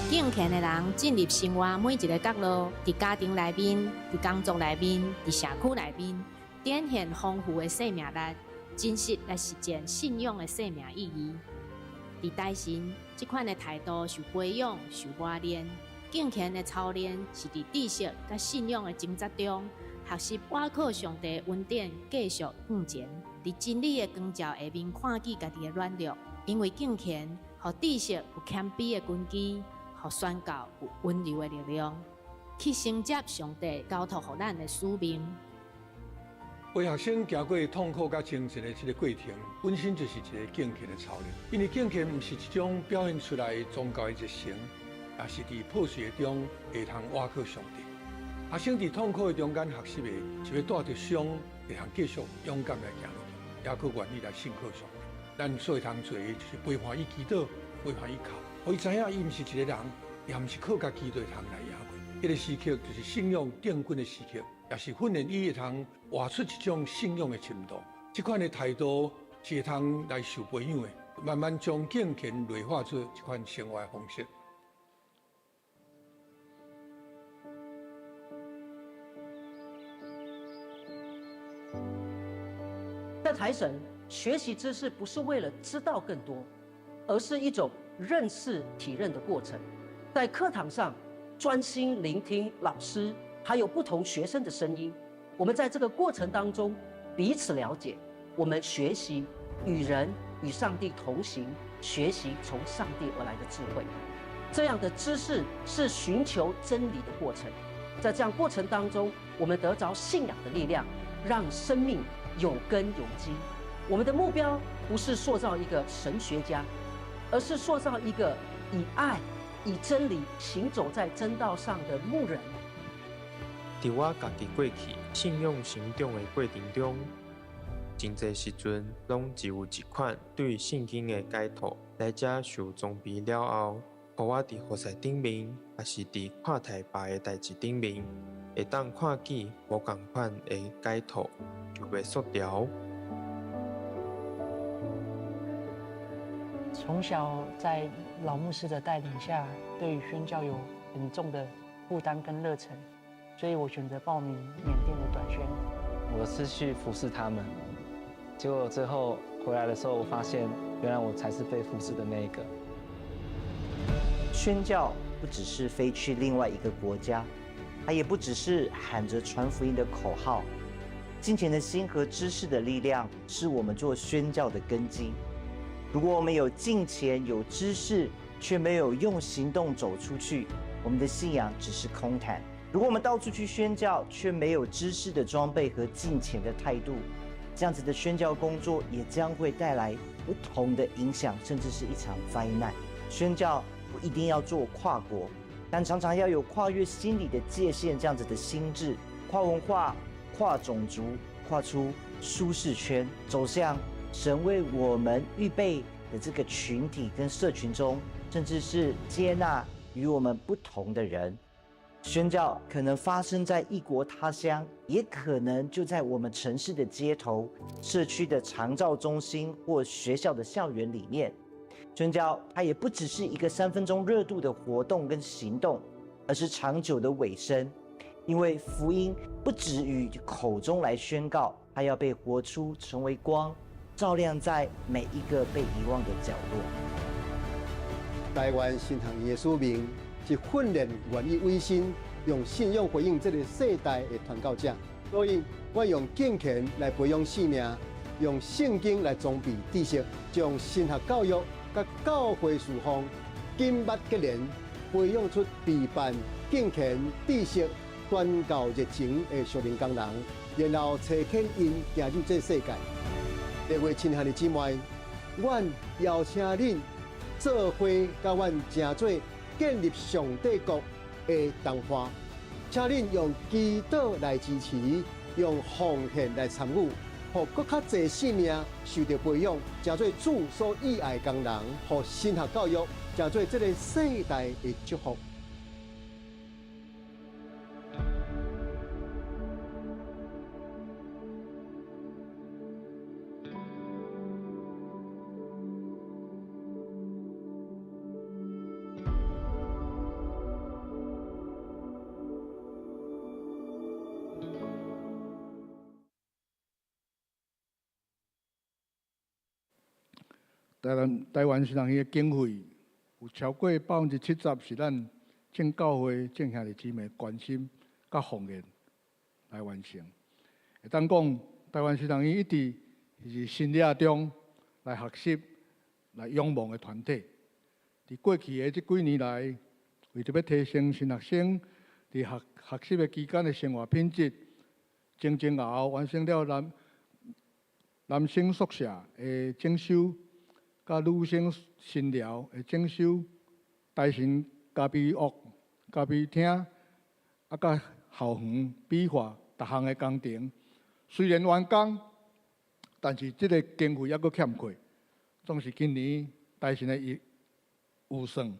敬虔的人进入生活每一个角落，伫家庭内面、伫工作内面、伫社区内面，展现丰富的生命力。真实来实践信仰的生命意义。伫大神，这款的态度受培养、受磨练，敬虔的操练是伫知识甲信仰的挣扎中，学习倚靠上帝恩典，继续向前。伫真理的光照下面，看见家己的软弱，因为敬虔，互知识有谦卑的根基，互宣教有温柔的力量，去承接上帝交托予咱的使命。为学生行过痛苦甲精神的这个过程，本身就是一个敬虔的操练。因为敬虔不是一种表现出来的宗教的热诚，也是伫破碎中会通倚靠上帝。学生伫痛苦的中间学习的，是要带着伤，会通继续勇敢来行落去，也去愿意来信靠上帝。咱所会通做的，就是陪伴伊祈祷，陪伴伊哭，互伊知影伊毋是一个人，也毋是靠家己就会通来赢过。这个时刻就是信仰定根的时刻。也是训练伊会通活出一种信仰的深度，这款的态度是会通来受培养的，慢慢将敬虔内化出一款生活的方式。在台神学习知识不是为了知道更多，而是一种认识体认的过程。在课堂上专心聆听老师还有不同学生的声音，我们在这个过程当中彼此了解，我们学习与人与上帝同行，学习从上帝而来的智慧。这样的知识是寻求真理的过程，在这样过程当中，我们得着信仰的力量，让生命有根有基。我们的目标不是塑造一个神学家，而是塑造一个以爱、以真理行走在真道上的牧人。伫我家己过去信仰成长的过程中，真侪时阵拢只有一款对圣经的解读，来遮受装备了后，互我伫服侍顶面，也是伫看待别的代志顶面，会当看见无共款的解读，就袂缩掉。从小在老牧师的带领下，对于宣教有很重的负担跟热忱。所以我选择报名缅甸的短宣。我是去服侍他们，结果最后回来的时候，我发现原来我才是被服侍的那一个。宣教不只是飞去另外一个国家，它也不只是喊着传福音的口号。金钱的心和知识的力量是我们做宣教的根基。如果我们有金钱、有知识，却没有用行动走出去，我们的信仰只是空谈。如果我们到处去宣教，却没有知识的装备和敬虔的态度，这样子的宣教工作也将会带来不同的影响，甚至是一场灾难。宣教不一定要做跨国，但常常要有跨越心理的界限，这样子的心智，跨文化、跨种族，跨出舒适圈，走向神为我们预备的这个群体跟社群中，甚至是接纳与我们不同的人。宣教可能发生在异国他乡，也可能就在我们城市的街头、社区的长照中心或学校的校园里面。宣教它也不只是一个3分钟热度的活动跟行动，而是长久的尾声。因为福音不止于口中来宣告，它要被活出，成为光，照亮在每一个被遗忘的角落。台湾新行业的使命是训练愿意委身、用信仰回应这个世代的传教者。所以，我用敬虔来培养生命，用圣经来装备知识，将神学教育甲教会事奉紧密结连，培养出备办敬虔、知识、传教热情的属灵工人，然后找牵因行入这世界。各位亲爱的姊妹，阮邀请恁做伙甲阮正做建立上帝国的同伴，请恁用祈祷来支持，用奉献来参与，让更较侪生命受到培养，成做主所喜爱的工人，让神学教育成做这个世代的祝福。台湾新人院的经费有超过70%是咱正教会正兄弟姊妹关心甲奉献来完成。会当讲，台湾新人院一直是新业中来学习、来仰望的团体。伫过去的这几年来，为着要提升新学生伫学习的期间的生活品质，前后完成了男生宿舍的整修，甲女生诊疗的整修，大型咖啡屋、咖啡厅，甲校园美化逐项的工程。虽然完工，但是这个经费还阁欠缺，总是今年大神的预算，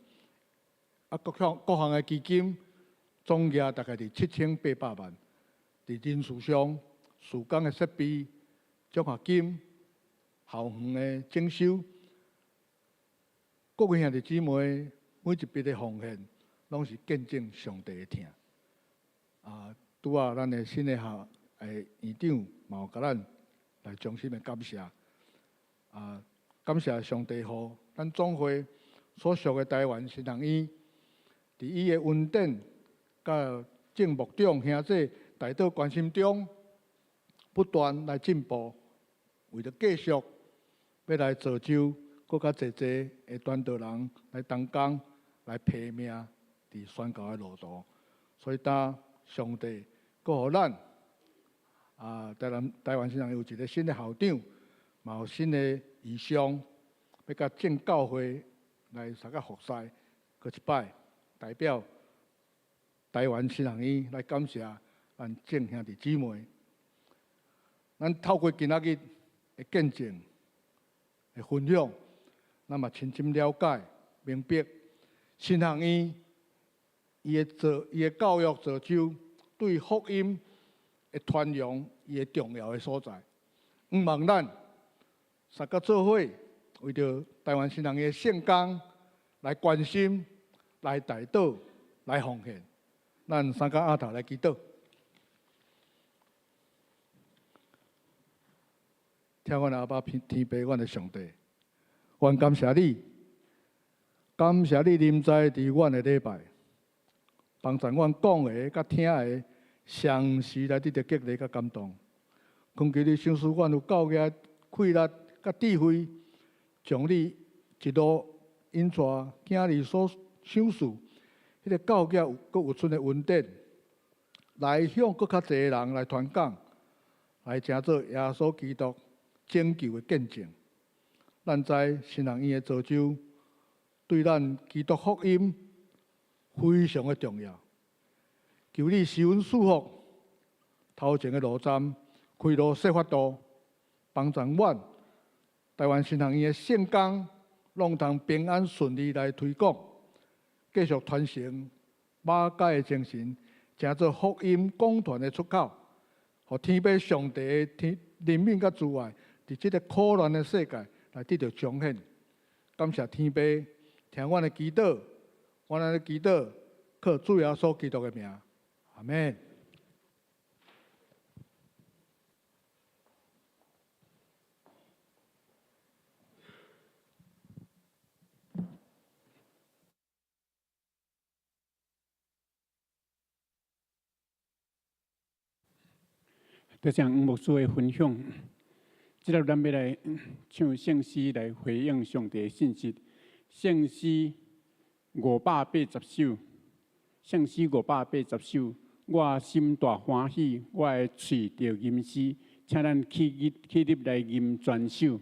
各项的基金总额大概是7800万。伫人事上、施工的设备、奖学金、校园的整修，各位兄弟姊妹每一笔的奉献，拢是见证上帝的疼。拄啊，咱的新的院长嘛有甲咱来衷心的感谢。感谢上帝，予咱总会所属的台湾新人院，伫伊的恩典甲正牧长兄弟大道关心中，不断来进步，为了继续要来造就更较侪的传道人来同工来拼命伫宣教的路途。所以，上帝阁予咱台湾新人有一个新的校长，嘛有新的意向，要甲正教会来参加服侍。搁一摆代表台湾新人院来感谢咱正兄弟姊妹。咱透过今仔日的见证、的分享，咱嘛深深了解、明白新人院伊的教育造就对福音的传扬伊的重要的所在。毋望咱三个做伙，为着台湾新人的圣工来关心、来代祷、来奉献。咱三个阿头来祈祷。听阮阿爸天父，阮的上帝，阮感谢你，感谢你临在伫阮的礼拜，帮助阮讲的甲听的，详时来得到激励甲感动。恳求你赏赐阮有够个气力甲智慧，将你一路引带囝儿所赏赐，迄个教育阁有出的恩典，来向阁较侪人来传讲，来成做耶稣基督拯救的见证。咱知新人院的造就，对咱基督福音非常的重要。求你施恩赐福，头前的路站开路设法度，帮助阮台湾新人院的圣工，拢通平安顺利来推广，继续传承马街的精神，成做福音广传的出口，互天父上帝的怜悯甲慈爱，伫这个苦难的世界来得到彰显。感谢天父，听阮的祈祷，阮的祈祷靠主耶稣基督的名，阿门。多谢牧师的分享。即个咱要来唱圣诗来回应上帝的信息。圣诗580首，圣诗580首。我心大欢喜，我的喙着吟诗，请咱起立来吟全首。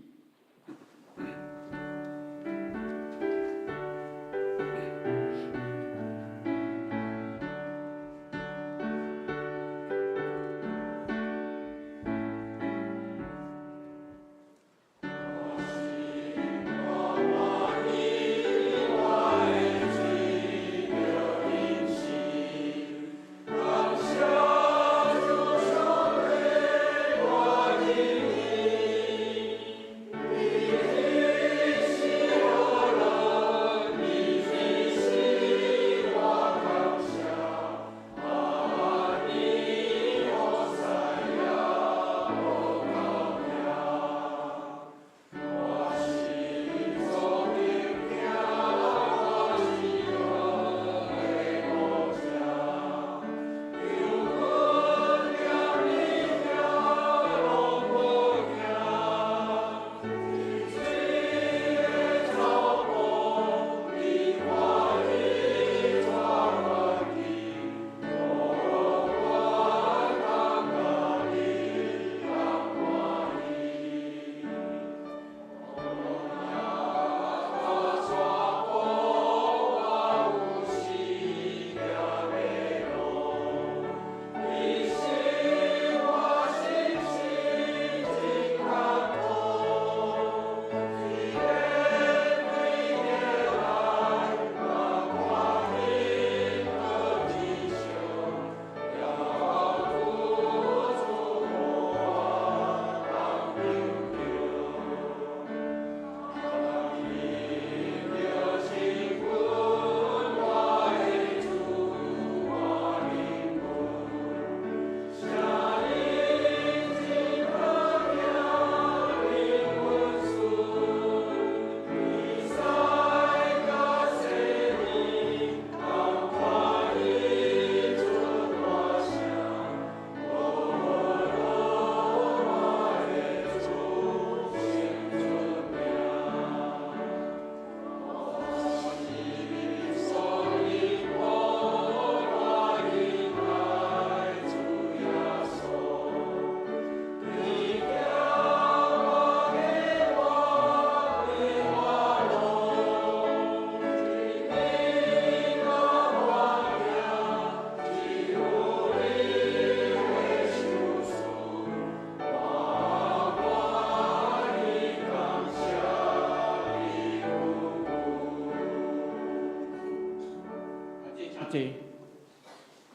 济，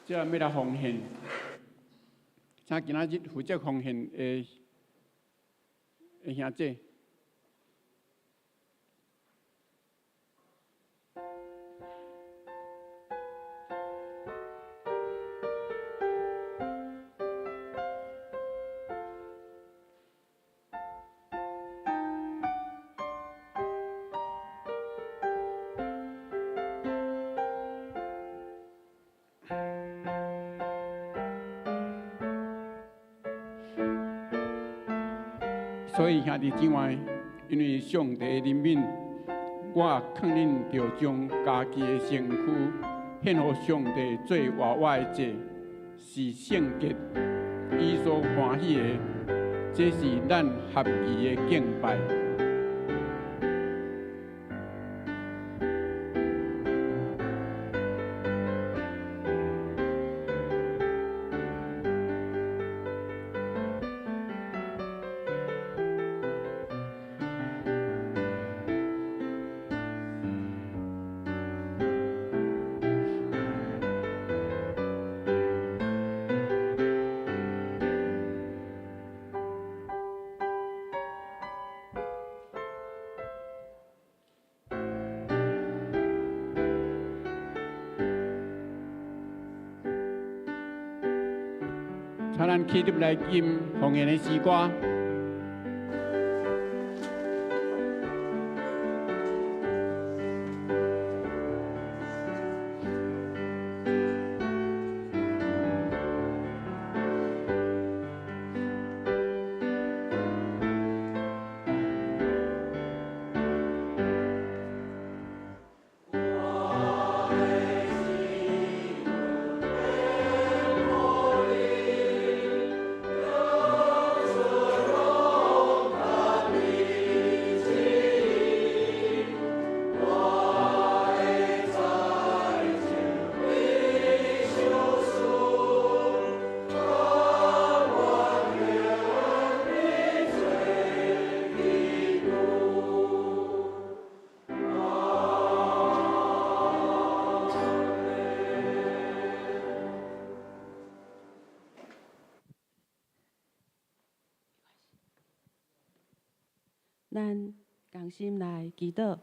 即要来奉献，请今仔日负责奉献的兄弟。所以兄弟姊妹，因为上帝的怜悯，我肯定要将家己的身躯献予上帝做活我的祭，是圣洁、伊所欢喜的，这是咱合宜的敬拜。请咱起立来吟奉献的诗歌。咱同心来祈祷，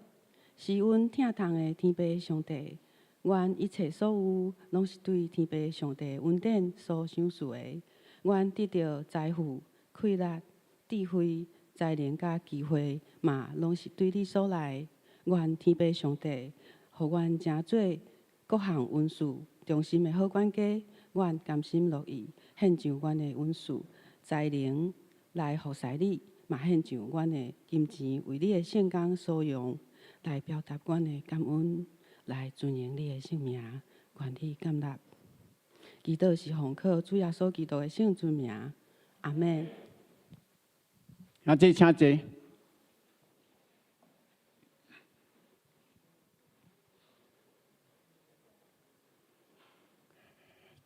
是阮疼痛的天父上帝，愿一切所有拢是对天父上帝恩典所赏赐的。愿得到财富、快乐、智慧、才能甲机会，嘛拢是对你所来。愿天父上帝，互阮成做各项恩赐忠心的好管家。愿甘心乐意献上阮的恩赐、才能来服侍你。嘛献上阮的金钱，为你的圣工所用，来表达阮的感恩，来尊荣你的圣名，愿你感纳。祈祷是奉靠主耶稣基督的圣尊名，阿门。啊，这请坐。接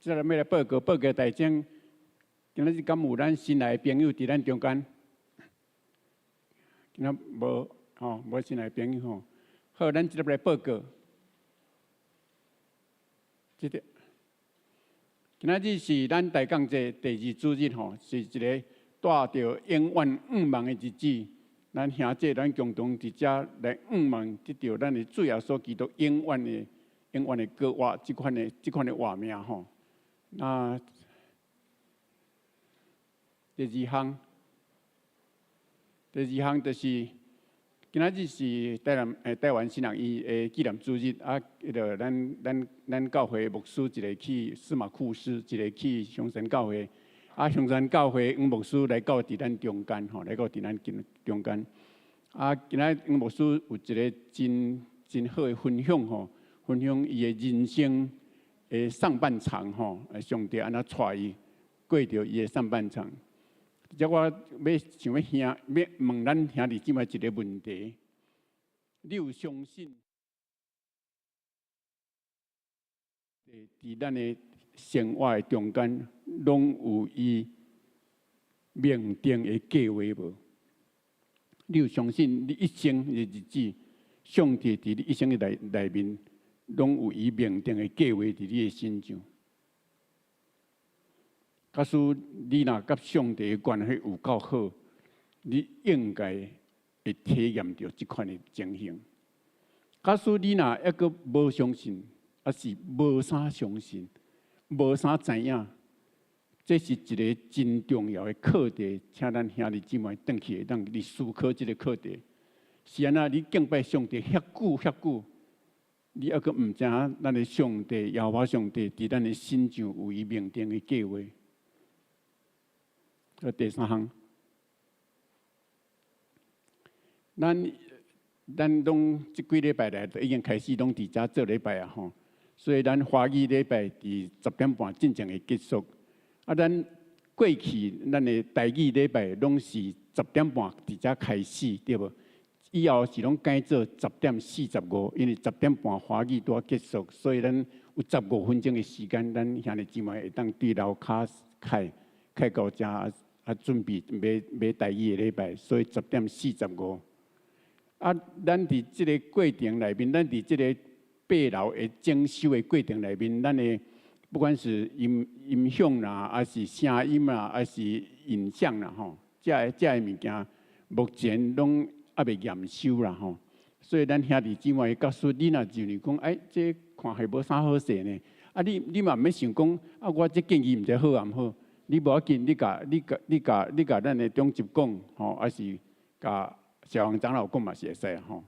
下来要来报告大众，今仔日敢有咱新来的朋友伫咱中间？今仔无新来的朋友吼。好，咱接下来报告。今仔日是咱大港节第二主日吼，是一个带着永远盼望的日子。咱兄弟咱共同伫遮来盼望得到咱的主耶稣基督永远的歌活，这款的活命吼。那第二项就是今仔日是台湾新人医的纪念主日啊，迄个咱教会牧师一个去司马库斯，一个去香山教会，啊香山教会黄牧师来到伫咱中间吼，来到伫咱中间。啊，今仔黄牧师有一个真好的分享吼，分享伊的人生的上半场吼，上帝安怎带伊过着伊的上半场。即我要问咱兄弟姊妹一个问题：你有相信伫咱的生活的中间，拢有伊命定的计划无？你有相信你一生的日子，上帝伫你一生的内面，拢有伊明定的计划伫你的心上。假使你若甲上帝的关系有够好，你应该会体验到即款的情形。假使你若抑阁无相信，还是无啥相信，无啥知影，这是一个真重要的课题，请咱兄弟姊妹回去会当你思考即个课题。是安那？你敬拜上帝遐久，你抑阁毋知影咱的上帝耶和华上帝伫咱的心上有伊明定的计划。第三项，咱拢即几礼拜来已经开始拢伫遮做礼拜啊吼，所以咱华语礼拜伫10点半真正会结束。啊，咱过去咱的台语礼拜拢是10点半伫遮开始，对无？以后是拢改做10点45，因为10点半华语都要结束，所以咱有15分钟的时间，咱兄弟姊妹会当对楼骹开到遮啊，准备买台语的礼拜，所以10点45。啊，咱伫即个过程内面，咱伫即个8楼的整修的过程内面，咱的不管是音响啦，还是声音啦，还是影像啦，吼，这个物件目前拢还未验收啦，吼。所以咱兄弟姊妹告诉你若就是讲，这看还无啥好势呢。啊，你嘛毋免想讲，我这建议毋知好毋好。你无要紧，你甲咱的中级讲，吼，还是甲小王长老讲嘛是会使吼。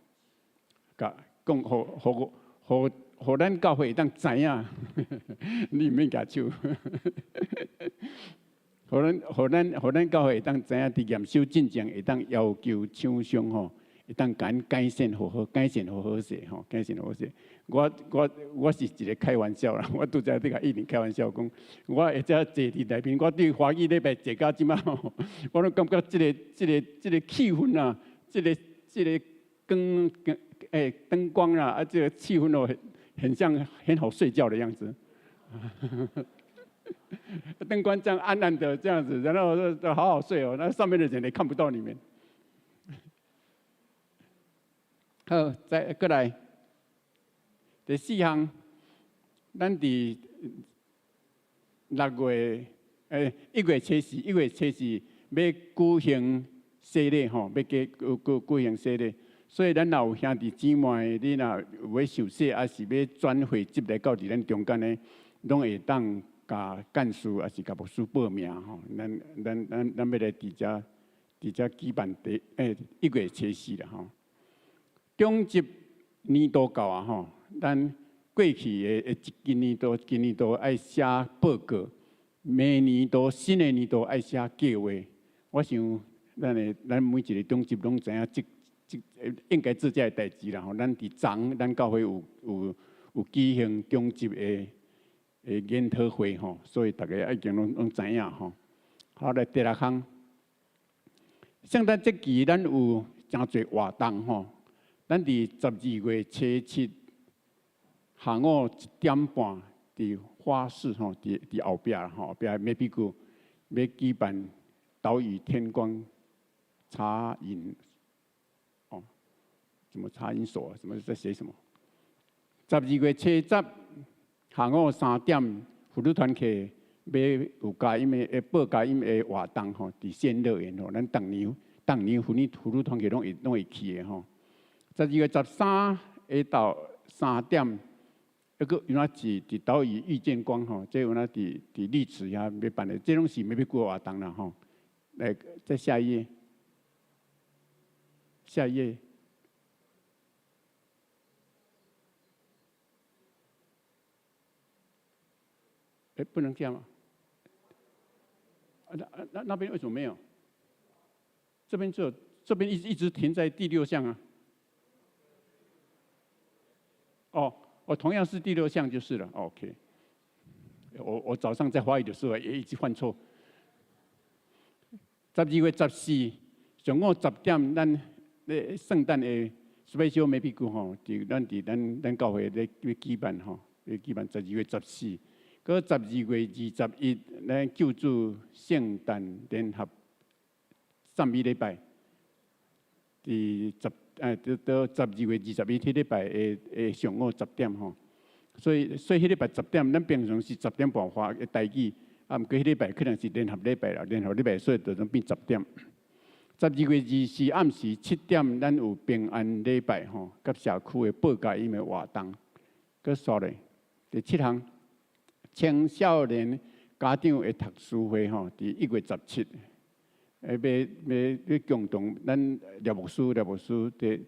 甲讲，互咱教会会当知影，你毋免举手。互咱教会会当知影，伫验收进程会当要求厂商吼，会当甲咱改善好势吼，改善好势。我是一个开玩笑啦，我拄则甲一定开玩笑讲，我会遮坐伫内面，我对华语礼拜坐到即马吼，我都感觉即个气氛啊，即个灯光啊，这个气氛哦，很像很好睡觉的样子。灯光这样暗暗的这样子，然后好好睡哦，那上面的人也看不到你们。好，再过来。第4项，咱伫1月1月初4要举行洗礼吼，要举行洗礼。所以咱若有兄弟姊妹，你若有要受洗，还是要转会籍来到伫咱中间呢，拢会当甲干事还是甲牧师报名吼。咱要来伫遮举办1月初4啦吼。中级年度到啊吼。咱过去的今年度爱写报告，明年度新的年度爱写计划。我想咱每一个中级拢知影，应该做这个代志啦吼。咱伫昨咱教会有举行中级的研讨会吼，所以大家已经拢知影吼。好，来第6项，圣诞节期咱有真侪活动吼，咱伫12月初7。下午1点半，伫花市吼，伫后壁啦吼，后壁maybe go要举办岛屿天光茶饮哦，什么茶饮所，什么在写什么？12月初10下午3点，妇女团契要有佳音的报佳音的活动吼，伫仙乐园吼，咱当年妇女团契拢会去的吼。12月13下到3点。一个有那伫岛屿遇见光吼，这有那伫丽池遐要办的，这拢是要过活动啦吼。来，再下一页，下一页。不能这样吗？那边为什么没有？这边一直停在第6项啊。哦。同样是第6项就是了。OK， 我早上在华语的时候也一直犯错。12月14上午10点，咱圣诞的 special maybe 吼，咱教会咧举办吼，举办12月14。搁12月21，咱救助圣诞联合赞美礼拜，到12月21天礼拜的上午10点吼，所以迄礼拜10点，咱平常是10点半发嘅台语，啊，毋过迄礼拜可能是联合礼拜啦，联合礼拜所以就变10点。12月24暗时7点，咱有平安礼拜吼，甲社区嘅报佳音嘅活动。佮说咧，第7项，青少年家长嘅读书会吼，伫1月17，要共同咱廖牧师伫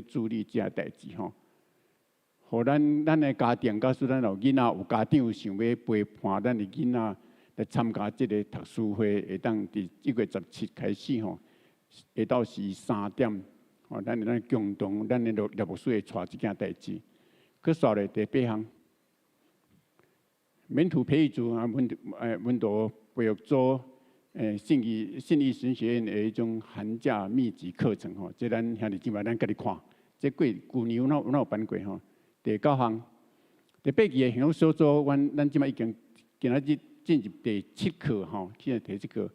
处理这代志吼，互咱嘅家庭，假使咱有囡仔有家长想要陪伴咱嘅囡仔来参加这个读书会，会当伫1月17开始吼，下到是3点，吼，咱共同咱嘅廖牧师会带这件代志。佮说咧第8项，免土培育组啊，文读培育组。信义神学院的一种寒假密集课程吼，这咱兄弟姊妹咱家己看，这过旧年哪有办过吼？第9项，第8期的幸福小组，咱即摆已经今仔日进入第7课吼，现在第7课，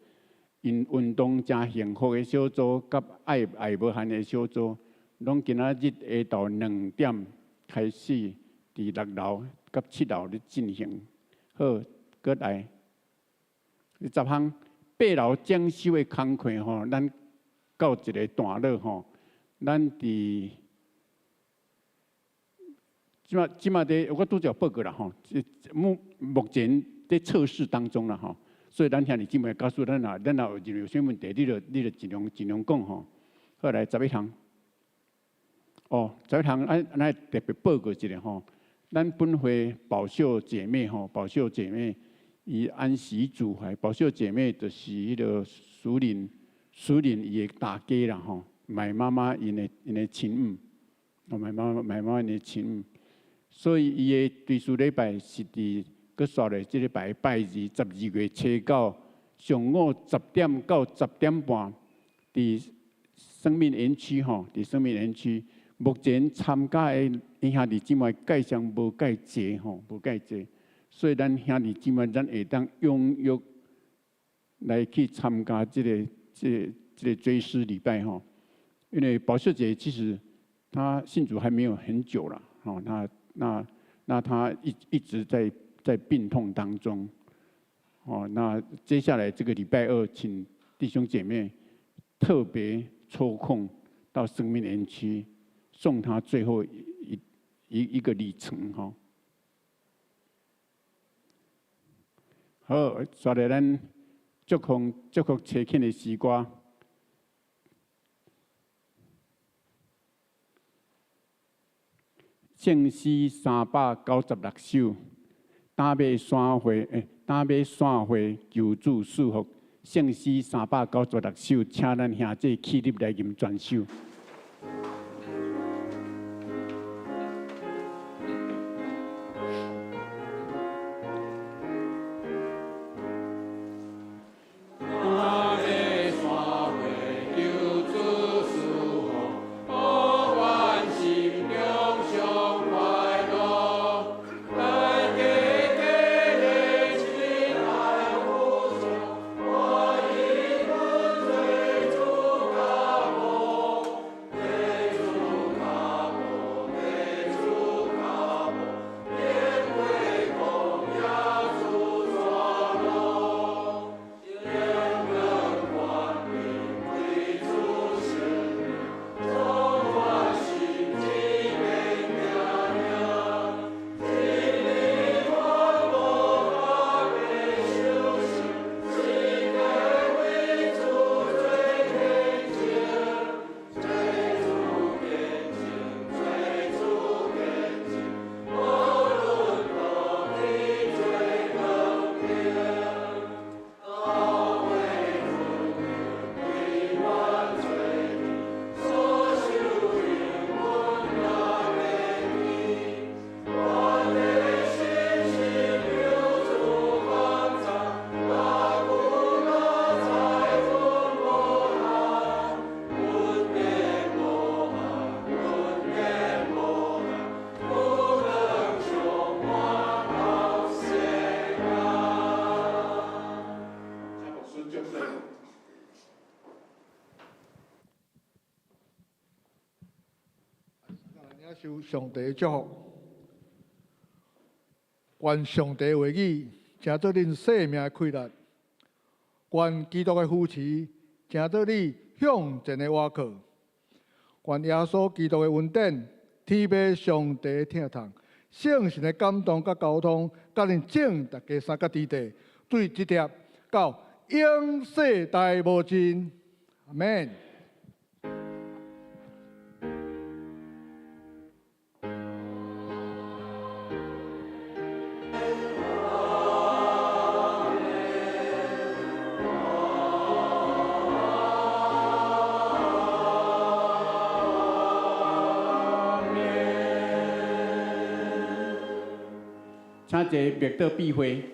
因运动加幸福的小组，甲爱无限的小组，拢今仔日下到2点开始，伫6楼甲7楼咧进行。好，搁来10项。8楼装修的工课吼，咱到一个段落吼，咱伫即马伫我拄则报告啦吼，目前在测试当中啦吼，所以咱兄弟姊妹告诉咱若有任何啥问题，你就尽量讲吼。好来11项，11项咱特别报告一下吼，咱本会宝秀姐妹吼，宝秀姐妹。伊安息主怀，宝秀姐妹就是迄个属灵伊的大家啦吼，买妈妈因的亲母，买妈妈因的亲母，所以伊的追思礼拜是伫佮说咧，即礼拜拜日12月7号上午10点到10点半，伫生命园区吼，伫生命园区，目前参加的兄弟姊妹介绍无介济吼，无介济。所以，咱兄弟姊妹，咱会当踊跃来去参加这个追思礼拜吼。因为宝秀姐其实她信主还没有很久了，吼，那她一直在病痛当中，哦，那接下来这个礼拜2，请弟兄姐妹特别抽空到生命园区送她最后一个里程，吼。好，接来咱祝福车庆的诗歌，圣诗396首，打马山会求主赐福。圣诗396首，请咱兄弟起立来吟全首。受上帝的祝福，愿上帝话语成做恁生命的快乐，愿基督的扶持成做你向前的倚靠，愿耶稣基督的恩典、天父上帝的疼痛、圣神的感动甲交通，甲恁整大家三角之地，对一条到永世代无尽。阿门。请坐灭道避会。